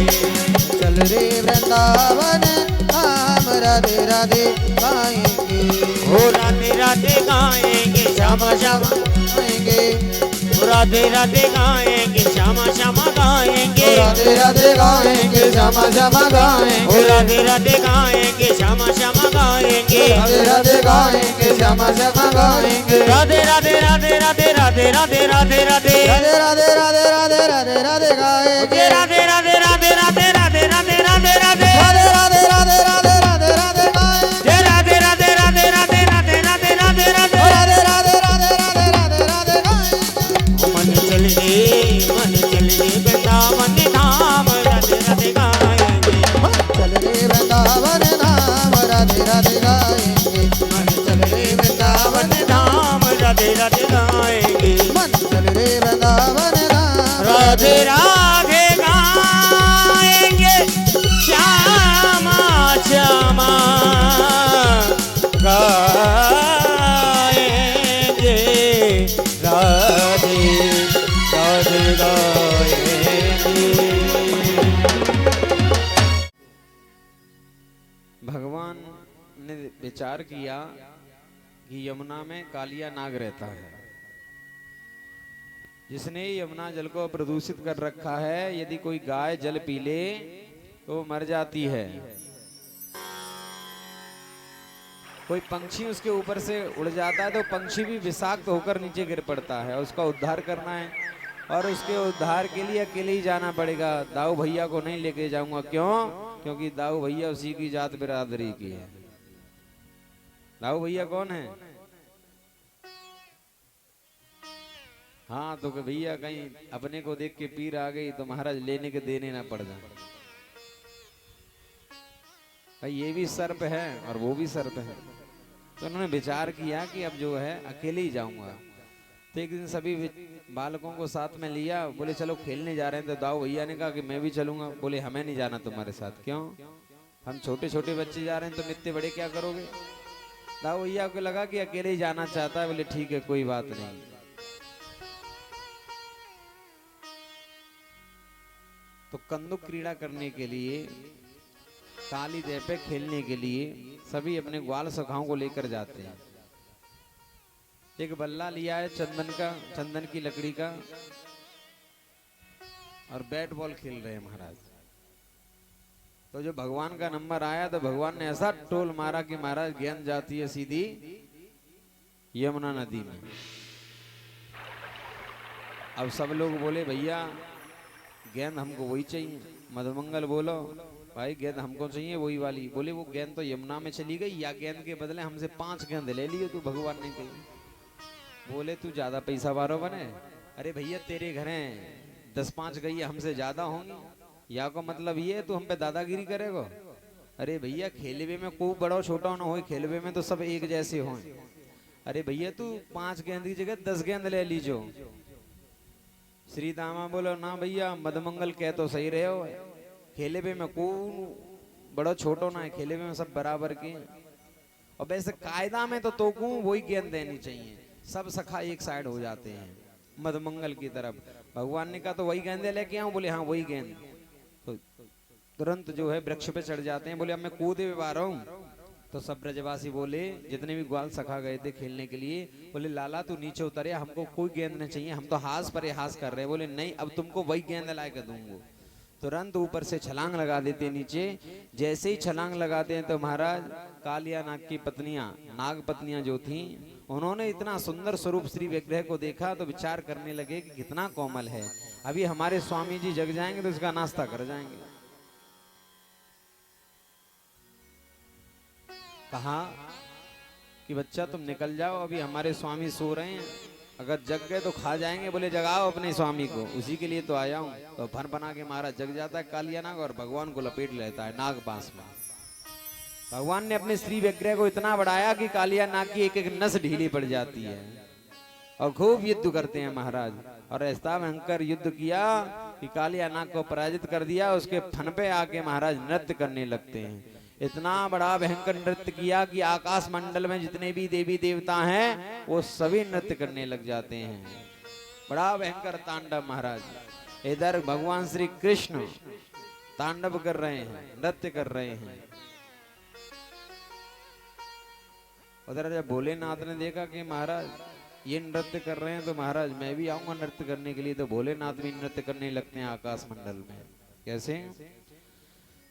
चल रे वृंदावन हम राधे राधे गाएंगे,
हो राधे राधे गाएंगे श्यामा श्यामा,
गाएंगे,
राधे राधे गाएंगे श्यामा श्यामा गाएंगे,
राधे राधे गाएंगे श्यामा श्यामा गाएंगे,
हो राधे राधे गाएंगे श्यामा श्यामा गाएंगे,
राधे राधे गाएंगे श्यामा श्यामा गाएंगे,
राधे राधे राधे राधे राधे राधे राधे राधे
राधे राधे राधे राधे राधे राधे गाएंगे,
राधे राधे राधे राधे राधे राधे राधे राधे
राधे राधे राधे राधे राधे राधे गाएंगे,
राधे राधे राधे राधे राधे राधे राधे राधे
राधे राधे राधे राधे राधे राधे गाएंगे,
मन चल रे वृंदावन धाम राधे राधे गाएंगे,
चल रे वृंदावन धाम राधे राधे गाएंगे,
मन चल रे वृंदावन धाम राधे राधे गाएंगे,
मन चल रे वृंदावन धाम
राधे राधे गाएंगे श्यामा श्यामा गाएंगे, राधे राधे गाएंगे।
भगवान ने विचार किया कि यमुना में कालिया नाग रहता है, जिसने यमुना जल को प्रदूषित कर रखा है। यदि कोई गाय जल पी ले तो मर जाती है। कोई पंछी उसके ऊपर से उड़ जाता है तो पंछी भी विषाक्त होकर नीचे गिर पड़ता है। उसका उद्धार करना है और उसके उद्धार के लिए अकेले ही जाना पड़ेगा। दाऊ भैया को नहीं लेके जाऊंगा। क्यों? क्योंकि दाऊ भैया उसी की जात बिरादरी की है। दाऊ भैया कौन है? हाँ, तो भैया कहीं अपने को देख के पीर आ गई तो महाराज लेने के देने ना पड़ जाए। भाई ये भी सर्प है और वो भी सर्प है। तो उन्होंने विचार किया कि अब जो है अकेले ही जाऊंगा। तो एक दिन सभी बालकों को साथ में लिया। बोले चलो खेलने जा रहे हैं। तो दाऊ भैया ने कहा कि मैं भी चलूंगा। बोले हमें नहीं जाना तुम्हारे साथ। क्यों? हम छोटे छोटे बच्चे जा रहे हैं, तुम इतने बड़े क्या करोगे? दाऊ भैया को लगा कि अकेले ही जाना चाहता है। बोले ठीक है, कोई बात नहीं। तो कंदुक क्रीड़ा करने के लिए, काली देह पे खेलने के लिए सभी अपने ग्वाल सखाओं को लेकर जाते हैं। एक बल्ला लिया है चंदन की लकड़ी का, और बैट बॉल खेल रहे हैं महाराज। तो जो भगवान का नंबर आया तो भगवान ने ऐसा टोल मारा कि महाराज गेंद जाती है सीधी यमुना नदी में। अब सब लोग बोले भैया गेंद हमको वही चाहिए। मधुमंगल बोलो भाई गेंद हमको चाहिए वही वाली। बोले वो गेंद तो यमुना में चली गई, या गेंद के बदले हमसे 5 गेंद ले लिए तू। भगवान ने कही। बोले तू ज्यादा पैसा वारो बने। अरे भैया तेरे घर 10-5 गई हमसे ज्यादा होंगी, या को मतलब ये तू हम पे दादागिरी करेगा? अरे भैया खेलवे में कोई बड़ा छोटा ना हो, खेलवे में तो सब एक जैसे हो। अरे भैया तू 5 गेंद की जगह 10 गेंद ले लीजो। श्री दामा बोलो ना भैया, मधुमंगल कह तो सही रहे हो, खेलवे में कोई बड़ा छोटो ना है, खेलवे में सब बराबर के। और वैसे कायदा में तो को वही गेंद देनी चाहिए। सब सखा एक साइड हो जाते हैं मधुमंगल की तरफ। भगवान ने कहा तो वही गेंदे लेके आऊं। बोले हाँ वही गेंद। तो तुरंत जो है वृक्ष पे चढ़ जाते हैं। बोले अब मैं कूदे पा रहा हूँ। तो सब ब्रजवासी बोले, जितने भी ग्वाल सखा गए थे खेलने के लिए, बोले लाला तू नीचे उतरे, हमको कोई गेंद नहीं चाहिए, हम तो हास पर हास कर रहे हैं। बोले नहीं, अब तुमको वही गेंद ला के दूंगा। तुरंत ऊपर से छलांग लगा देते नीचे। जैसे ही छलांग लगाते हैं तो महाराज कालिया नाग की पत्नियां, नाग पत्नियां जो थी, उन्होंने इतना सुंदर स्वरूप श्री विग्रह को देखा तो विचार करने लगे कि कितना कोमल है। अभी हमारे स्वामी जी जग जाएंगे तो इसका नाश्ता कर जाएंगे। कहा कि बच्चा तुम निकल जाओ, अभी हमारे स्वामी सो रहे हैं, अगर जग गए तो खा जाएंगे। बोले जगाओ अपने स्वामी को, उसी के लिए तो आया हूँ। तो फन बना के महाराज जग जाता है कालिया नाग और भगवान को लपेट लेता है नाग पास में। भगवान ने अपने श्री विग्रह को इतना बढ़ाया कि कालिया नाग की एक एक नस ढीली पड़ जाती है और खूब युद्ध करते हैं महाराज। और ऐसा भयंकर युद्ध किया कि कालिया नाग को पराजित कर दिया। उसके फन पे आके महाराज नृत्य करने लगते हैं। इतना बड़ा भयंकर नृत्य किया कि आकाश मंडल में जितने भी देवी देवता हैं वो सभी नृत्य करने लग जाते हैं। बड़ा भयंकर तांडव महाराज। इधर भगवान श्री कृष्ण तांडव कर रहे हैं, नृत्य कर रहे हैं। उधर जब भोलेनाथ ने देखा कि महाराज ये नृत्य कर रहे हैं तो महाराज मैं भी आऊंगा नृत्य करने के लिए, तो भोलेनाथ भी नृत्य करने लगते हैं आकाश मंडल में। कैसे?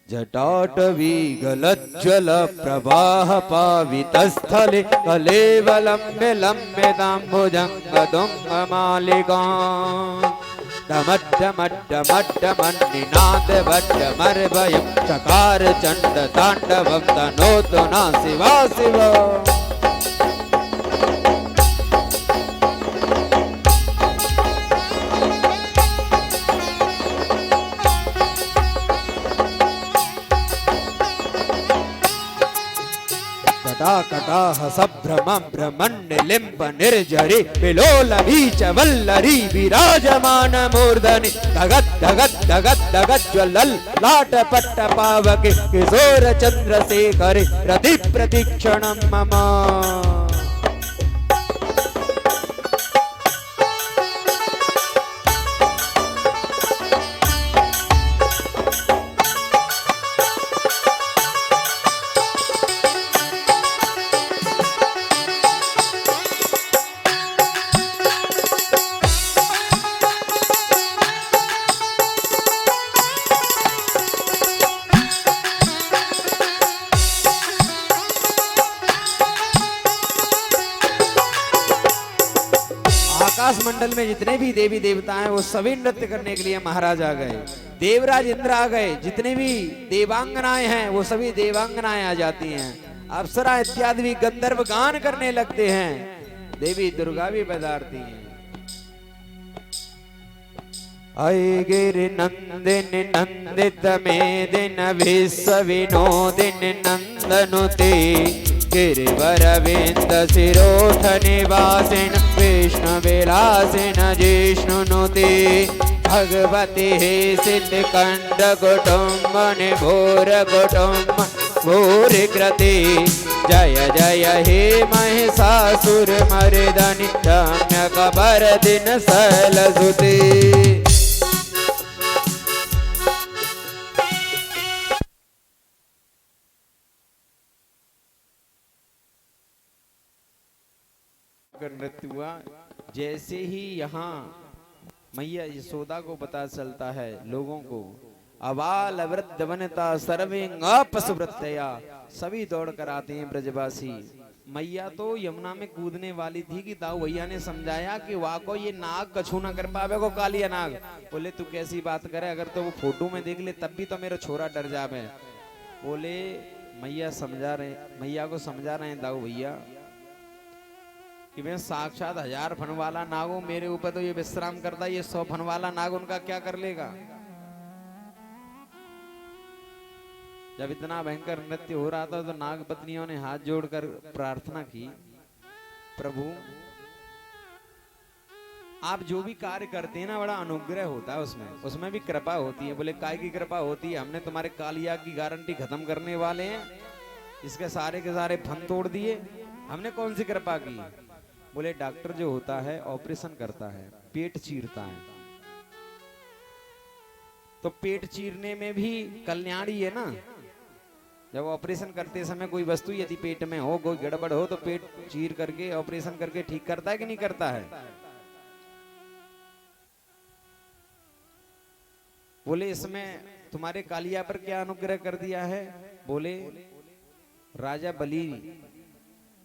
जटाटवी गलज्जल प्रवाह पावित स्थले कलेवलम्बे लम्बे दाम्बुजंग दुंग मालिका डमड्डमड्डमड्डमन्निनाद भड्डमर्भयं चकार चंड तांडवं तनोतु न शिवा शिवा। कटाकटाह सभ्रमं भ्रमण्डलिम्ब निर्जरि विलोल बीच वल्लरी विराजमान मूर्धनि धगत धगत धगत धगत ज्वलल लाट पट्ट पावके किशोर चंद्रशेखरे रति प्रतीक्षणं मम। आकाश मंडल में जितने भी देवी देवता हैं वो सभी नृत्य करने के लिए महाराज आ गए। देवराज इंद्र आ गए, जितने भी देवांगनाएं हैं वो सभी देवांगनाएं आ जाती हैं। अप्सरा इत्यादि भी गंधर्व गान करने लगते हैं। देवी दुर्गा भी पधारती हैं। अय गिरि नंदिन नंदित मेदिन विश्व विनोदिन नंदनुते गिरिवरविंद शिरोठ निवासिन विष्णु विलासिन जिष्णुनुते भगवती हे सिद्ध कंड कुटुंब निभोर कुटुंब भूरि कृते जय जय हे महिषासुर मर्दनि रम्यक वरदिन शैलसुते। नृत्य हुआ। जैसे ही यहाँ मैया यशोदा को पता चलता है लोगों को, अबाल वृद्ध वनिता सर्वेंग अपसुवृत्तया, सभी दौड़ कर आते हैं ब्रजवासी। मैया तो यमुना में कूदने वाली थी कि ताऊ भैया ने समझाया कि वाको ये नाग कछू ना कर पावे को कालिया नाग। बोले तू कैसी बात करे, अगर तो वो फोटो में देख ले तब भी तो मेरा छोरा डर जावे। बोले मैया को समझा रहे हैं ताऊ भैया कि मैं साक्षात 1000 फन वाला नाग हूं, मेरे ऊपर तो ये विश्राम करता है, ये 100 फन वाला नाग उनका क्या कर लेगा। जब इतना भयंकर नृत्य हो रहा था तो नाग पत्नियों ने हाथ जोड़कर प्रार्थना की, प्रभु आप जो भी कार्य करते हैं ना बड़ा अनुग्रह होता है, उसमें भी कृपा होती है। बोले काय की कृपा होती है? हमने तुम्हारे कालिया की गारंटी खत्म करने वाले हैं, इसके सारे के सारे फन तोड़ दिए, हमने कौन सी कृपा की। बोले डॉक्टर जो होता है ऑपरेशन करता है, पेट चीरता है, तो पेट चीरने में भी कल्याणी है ना। जब ऑपरेशन करते समय कोई वस्तु यदि पेट में हो, कोई गड़बड़ हो, तो पेट चीर करके ऑपरेशन करके ठीक करता है कि नहीं करता है। बोले इसमें तुम्हारे कालिया पर क्या अनुग्रह कर दिया है। बोले राजा बलि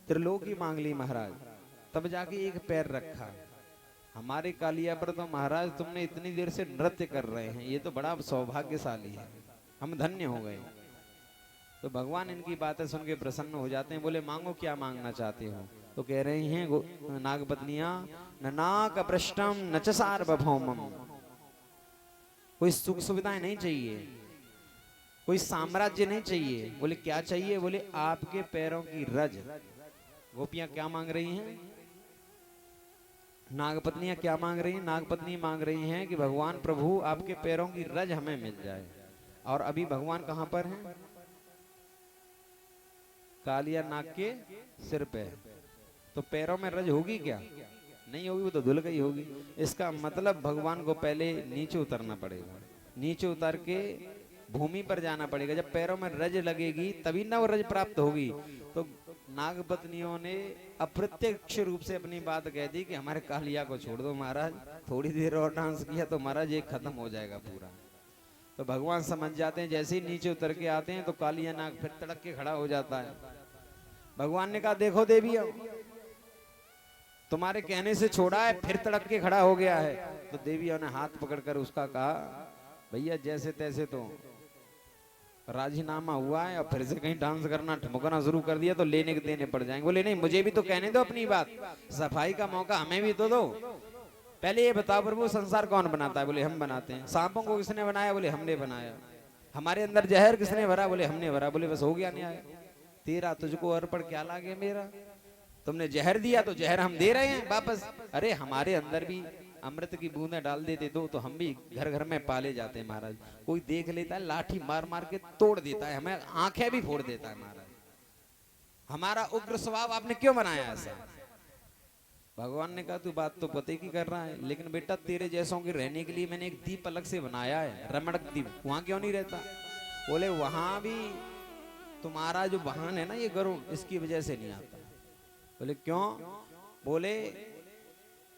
त्रिलोकी मांग ली महाराज, तब जाके एक पैर रखा। हमारे कालिया पर तो महाराज तुमने इतनी देर से नृत्य कर रहे हैं, ये तो बड़ा सौभाग्यशाली है, हम धन्य हो गए। तो भगवान इनकी बातें सुन के प्रसन्न हो जाते हैं। बोले मांगो क्या मांगना चाहते हो। तो कह रही हैं नागपत्नियां, न नाक पृष्ठम न च सार्वभौमम, कोई सुख सुविधाएं नहीं चाहिए, कोई साम्राज्य नहीं चाहिए। बोले क्या चाहिए। बोले आपके पैरों की रज। गोपियां क्या मांग रही हैं, नागपत्नियां क्या मांग रही हैं। नागपत्नी मांग रही हैं कि भगवान प्रभु आपके पैरों की रज हमें मिल जाए। और अभी भगवान कहां पर हैं, कालिया नाग के सिर पे, तो पैरों में रज होगी क्या, नहीं होगी, वो तो धुल गई होगी। इसका मतलब भगवान को पहले नीचे उतरना पड़ेगा, नीचे उतर के भूमि पर जाना पड़ेगा। जब पैरों में रज लगेगी तभी ना वो रज प्राप्त होगी। तो नागपत्नियों ने अप्रत्यक्ष रूप से अपनी बात कह दी कि हमारे कालिया को छोड़ दो महाराज, थोड़ी देर और डांस किया तो महाराज ये खत्म हो जाएगा पूरा। तो भगवान समझ जाते हैं, जैसे ही नीचे उतर के आते हैं तो कालिया नाग फिर तड़क के खड़ा हो जाता है। भगवान ने कहा देखो देवी, तुम्हारे कहने से छोड़ा है फिर तड़क के खड़ा हो गया है। तो देवियों ने हाथ पकड़कर उसका कहा भैया जैसे तैसे तो राजीनामा हुआ है और फिर से कहीं डांस करना ठुमकना शुरू कर दिया तो लेने के देने पड़ जाएंगे। बोले नहीं, मुझे भी तो कहने दो अपनी बात, सफाई का मौका हमें भी तो दो। पहले ये बताओ प्रभु संसार कौन बनाता है? बोले हम बनाते हैं। सांपों को किसने बनाया? बोले हमने बनाया। हमारे अंदर जहर किसने भरा? बोले हमने भरा। बोले बस हो गया न्याय, तेरा तुझको अर्पण क्या लागे मेरा। तुमने जहर दिया तो जहर हम दे रहे हैं वापस। अरे हमारे अंदर भी अमृत की बूंदें डाल देते तो हम भी घर घर में पाले जाते हैं महाराज। कोई देख लेता है लाठी मार मार के तोड़ देता है, हमें आंखें भी फोड़ देता है महाराज। हमारा उग्र स्वभाव आपने क्यों बनाया ऐसा? भगवान ने कहा तू बात तो पते की कर रहा है, लेकिन बेटा तेरे जैसों के रहने के लिए मैंने एक दीप अलग से बनाया है, रमणक दीप, वहां क्यों नहीं रहता? बोले वहां भी तुम्हारा जो वाहन है ना ये गरुड़, इसकी वजह से नहीं आता। बोले क्यों? बोले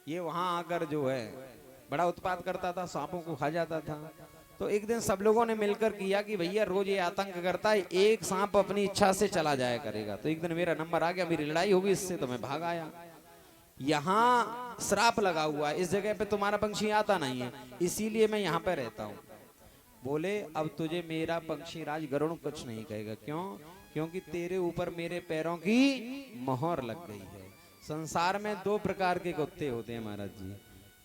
ये वहां आकर जो है बड़ा उत्पात करता था, सांपों को खा जाता था। तो एक दिन सब लोगों ने मिलकर किया कि भैया रोज ये आतंक करता है, एक सांप अपनी इच्छा से चला जाया करेगा। तो एक दिन मेरा नंबर आ गया, मेरी लड़ाई होगी इससे, तो मैं भाग आया। यहाँ श्राप लगा हुआ है, इस जगह पे तुम्हारा पंक्षी आता नहीं है, इसीलिए मैं यहाँ पे रहता हूँ। बोले अब तुझे मेरा पंक्षी राज गरुड़ कुछ नहीं कहेगा। क्यों? क्योंकि तेरे ऊपर मेरे पैरों की मोहर लग गई है। संसार में दो प्रकार के कुत्ते होते हैं महाराज जी,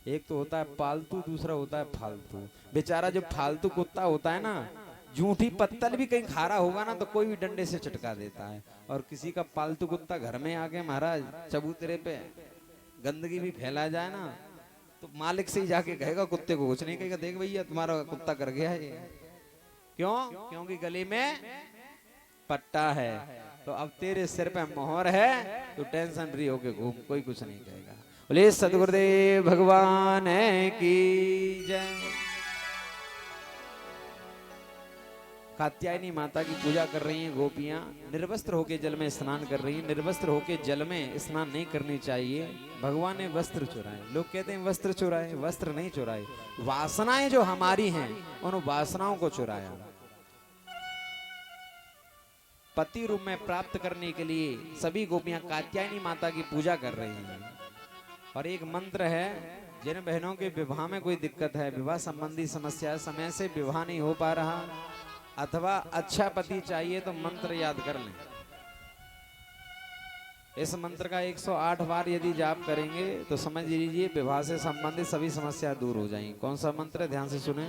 एक तो होता है पालतू, दूसरा होता है फालतू। बेचारा जो फालतू कुत्ता होता है ना, झूठी पत्तल भी कहीं खा रहा होगा ना तो कोई भी डंडे से चटका देता है। और किसी का पालतू कुत्ता घर में आके महाराज चबूतरे पे गंदगी भी फैला जाए ना तो मालिक से ही जाके कहेगा, कुत्ते को कुछ नहीं कहेगा, देख भैया तुम्हारा कुत्ता कर गया है। क्यों? क्योंकि गले में पट्टा है। तो अब तेरे सिर पे मोहर है, तो टेंशन फ्री होके घूम, कोई कुछ नहीं कहेगा। बोले सतगुरुदेव भगवान की जय। कात्यायनी माता की पूजा कर रही हैं गोपियां, निर्वस्त्र होके जल में स्नान कर रही हैं। निर्वस्त्र होके जल में स्नान नहीं करनी चाहिए, भगवान ने वस्त्र चुराए। लोग कहते हैं वस्त्र चुराए, वस्त्र नहीं चुराए, वासनाएं जो हमारी हैं उन वासनाओं को चुराया। पति रूप में प्राप्त करने के लिए सभी गोपियां कात्यायनी माता की पूजा कर रही हैं। और एक मंत्र है, जिन बहनों के विवाह में कोई दिक्कत है, विवाह संबंधी समस्या, समय से विवाह नहीं हो पा रहा अथवा अच्छा पति चाहिए, तो मंत्र याद कर लें। इस मंत्र का 108 बार यदि जाप करेंगे तो समझ लीजिए विवाह से संबंधित सभी समस्या दूर हो जाएंगी। कौन सा मंत्र है? ध्यान से सुने।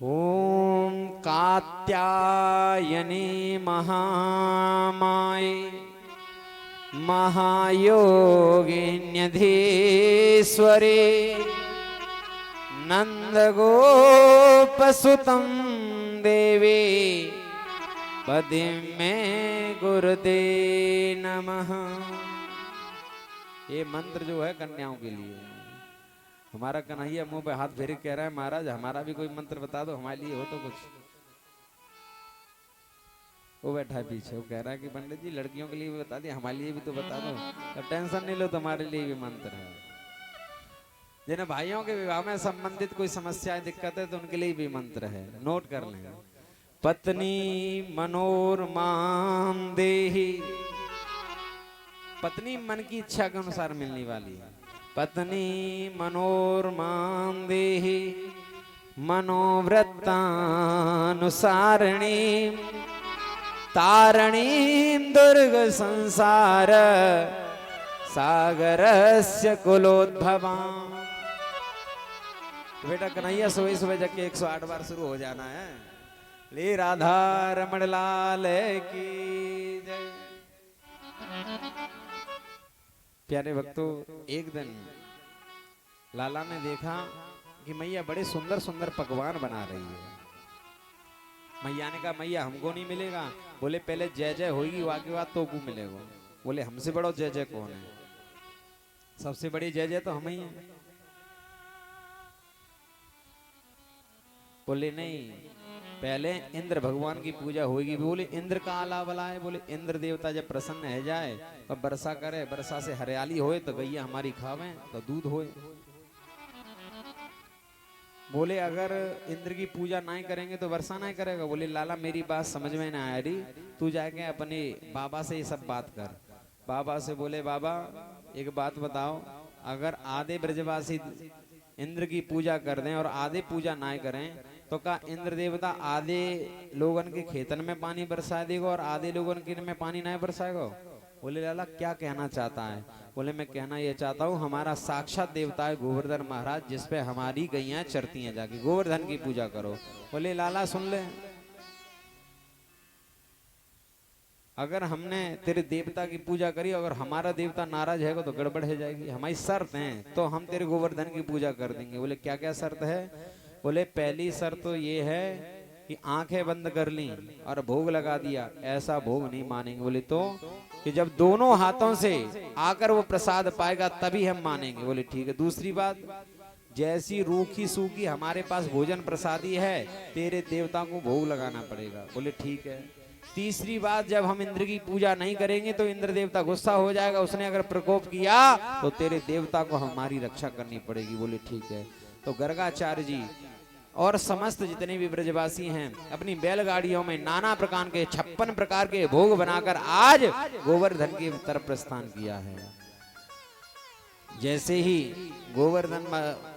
ओम कात्यायनी महामाये महायोगिन्यधीश्वरे नंदगोपसुतं देवी पदि में गुरुते नमः। ये मंत्र जो है कन्याओं के लिए। हमारा कन्हैया मुंह पे हाथ फेर कह रहा है, महाराज हमारा भी कोई मंत्र बता दो, हमारे लिए हो तो कुछ। वो बैठा है पीछे, वो कह रहा है कि पंडित जी लड़कियों के लिए भी बता दिया, हमारे लिए भी तो बता दो। तो टेंशन नहीं लो, तुम्हारे लिए भी मंत्र है। जिन्हें भाइयों के विवाह में संबंधित कोई समस्याएं दिक्कत है तो उनके लिए भी मंत्र है, नोट कर लें। पत्नी मनोरमां देहि, पत्नी मन की इच्छा के अनुसार मिलने वाली है। पत्नी मनोरमां देहि मनोव्रतानुसारिणी तारणीं दुर्ग संसार सागरस्य कुलोद्भवां। बेटा कन्हैया सुबह सुबह जग के 108 बार शुरू हो जाना है। ले राधा रमण लाल की जय। प्यारे भक्तों, एक दिन लाला ने देखा कि मैया बड़े सुंदर सुंदर पकवान बना रही है। मैया ने कहा मैया हमको नहीं मिलेगा। बोले पहले जय जय होगी, वाके बाद तो को मिलेगा। बोले हमसे बड़ा जय जय कौन है? सबसे बड़ी जय जय तो हम ही हैं। बोले नहीं, पहले इंद्र भगवान की पूजा होगी। बोले इंद्र का आला बला है, बोले इंद्र देवता जब प्रसन्न है जाए तो वर्षा करे, वर्षा से हरियाली होए तो गैया हमारी खावे तो दूध होए। बोले अगर इंद्र की पूजा नहीं करेंगे तो वर्षा नहीं करेगा। बोले लाला मेरी बात समझ में ना आ रही, तू जाके अपने बाबा से ये सब बात कर। बाबा से बोले बाबा एक बात बताओ, अगर आधे ब्रजवासी इंद्र की पूजा कर दें और आधे पूजा ना करें तो क्या इंद्र देवता आधे लोगन के खेतन में पानी बरसा देगा और आधे लोगन के में पानी नहीं बरसाएगा? बोले लाला क्या कहना चाहता है? बोले मैं कहना ये चाहता हूँ हमारा साक्षात देवता है गोवर्धन महाराज, जिसपे हमारी गैया चरती हैं, जाके गोवर्धन की पूजा करो। बोले लाला सुन ले, अगर हमने तेरे देवता की पूजा करी अगर हमारा देवता नाराज है तो गड़बड़ हो जाएगी। हमारी शर्त है तो हम तेरे गोवर्धन की पूजा कर देंगे। बोले क्या क्या शर्त है? बोले पहली शर्त तो ये है कि आंखें बंद कर ली और भोग लगा दिया, ऐसा भोग नहीं मानेंगे। बोले तो कि जब दोनों हाथों से आकर वो प्रसाद पाएगा तभी हम मानेंगे। बोले ठीक है। दूसरी बात, जैसी रूखी सूखी हमारे पास भोजन प्रसादी है तेरे देवता को भोग लगाना पड़ेगा। बोले ठीक है। तीसरी बात, जब हम इंद्र की पूजा नहीं करेंगे तो इंद्र देवता गुस्सा हो जाएगा, उसने अगर प्रकोप किया तो तेरे देवता को हमारी रक्षा करनी पड़ेगी। बोले ठीक है। तो गर्गाचार्य जी और समस्त जितने भी ब्रजवासी हैं अपनी बैलगाड़ियों में नाना प्रकार के 56 प्रकार के भोग बनाकर आज गोवर्धन की तरफ प्रस्थान किया है। जैसे ही गोवर्धन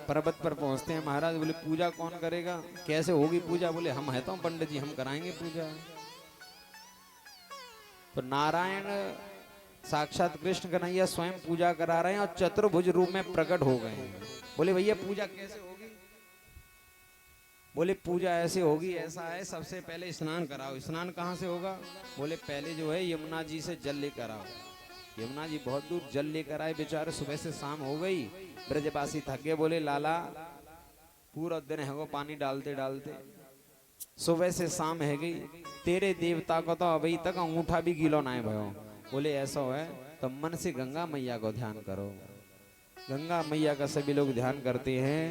पर्वत पर पहुंचते हैं महाराज बोले पूजा कौन करेगा, कैसे होगी पूजा? बोले हम है तो पंडित जी, हम कराएंगे पूजा। तो नारायण साक्षात कृष्ण कन्हैया स्वयं पूजा करा रहे हैं और चतुर्भुज रूप में प्रकट हो गए हैं। बोले भैया पूजा कैसे होगी? बोले पूजा ऐसे होगी, ऐसा है सबसे पहले स्नान कराओ। स्नान कहाँ से होगा? बोले पहले जो है यमुना जी से जल लेकर आओ। यमुना जी बहुत दूर जल लेकर आए, बेचारे सुबह से शाम हो गई, ब्रजवासी थके। बोले लाला पूरा दिन है वो पानी डालते डालते सुबह से शाम है गई, तेरे देवता को तो अभी तक अंगूठा भी गीलो ना भयो। बोले ऐसा है तो मन से गंगा मैया को ध्यान करो। गंगा मैया का सभी लोग ध्यान करते हैं।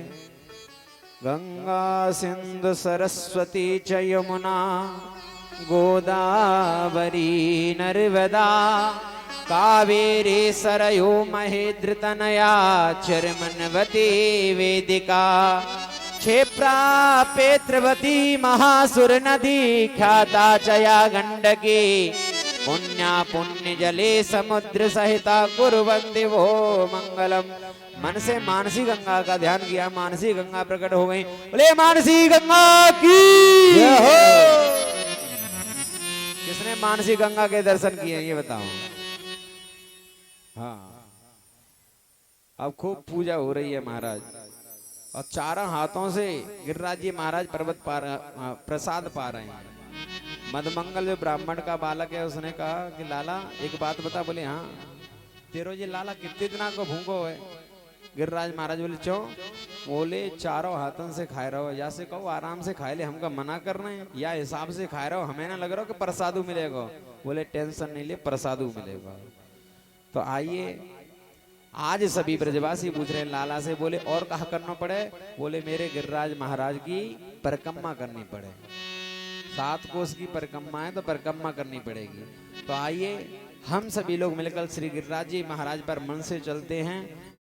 गंगा सिंधु सरस्वती च यमुना गोदावरी नर्मदा कावेरी सरयू महेन्द्रतनया चरमनवती वेदिका क्षेप्रा पेत्रवती महासुर नदी ख्याता चया गंडकी पुण्या पुण्य जले समुद्र सहिता कुर्वन्ति वो मंगलम। मन से मानसी गंगा का ध्यान किया, मानसी गंगा प्रकट हो गई। बोले मानसी गंगा की जय हो। किसने मानसी गंगा के दर्शन किए ये बताओ? हाँ, अब खूब पूजा हो रही है महाराज और चारों हाथों से गिरिराज जी महाराज पर्वत प्रसाद पा रहे हैं। मधुमंगल जो ब्राह्मण का बालक है उसने कहा कि लाला एक बात बता। बोले हाँ। तेरो जी लाला कितने दिना को भूखो है? गिरिराज महाराज बोले चो। बोले चारों हाथों से खाए रहो, या से कहो आराम से खाए ले, हमका मना कर रहे हैं, या हिसाब से खाए रहो, हमें ना लग रहा कि प्रसादू मिलेगा। बोले टेंशन नहीं ले, प्रसादू मिलेगा। तो आइए आज सभी ब्रजवासी पूछ रहे हैं लाला से। बोले और कहा करना पड़े? बोले मेरे गिरिराज महाराज की परिक्रमा करनी पड़े, 7 कोस की परिक्रमा है तो परिक्रमा करनी पड़ेगी। तो आइए हम सभी लोग मिलकर श्री गिरिराज जी महाराज पर मन से चलते हैं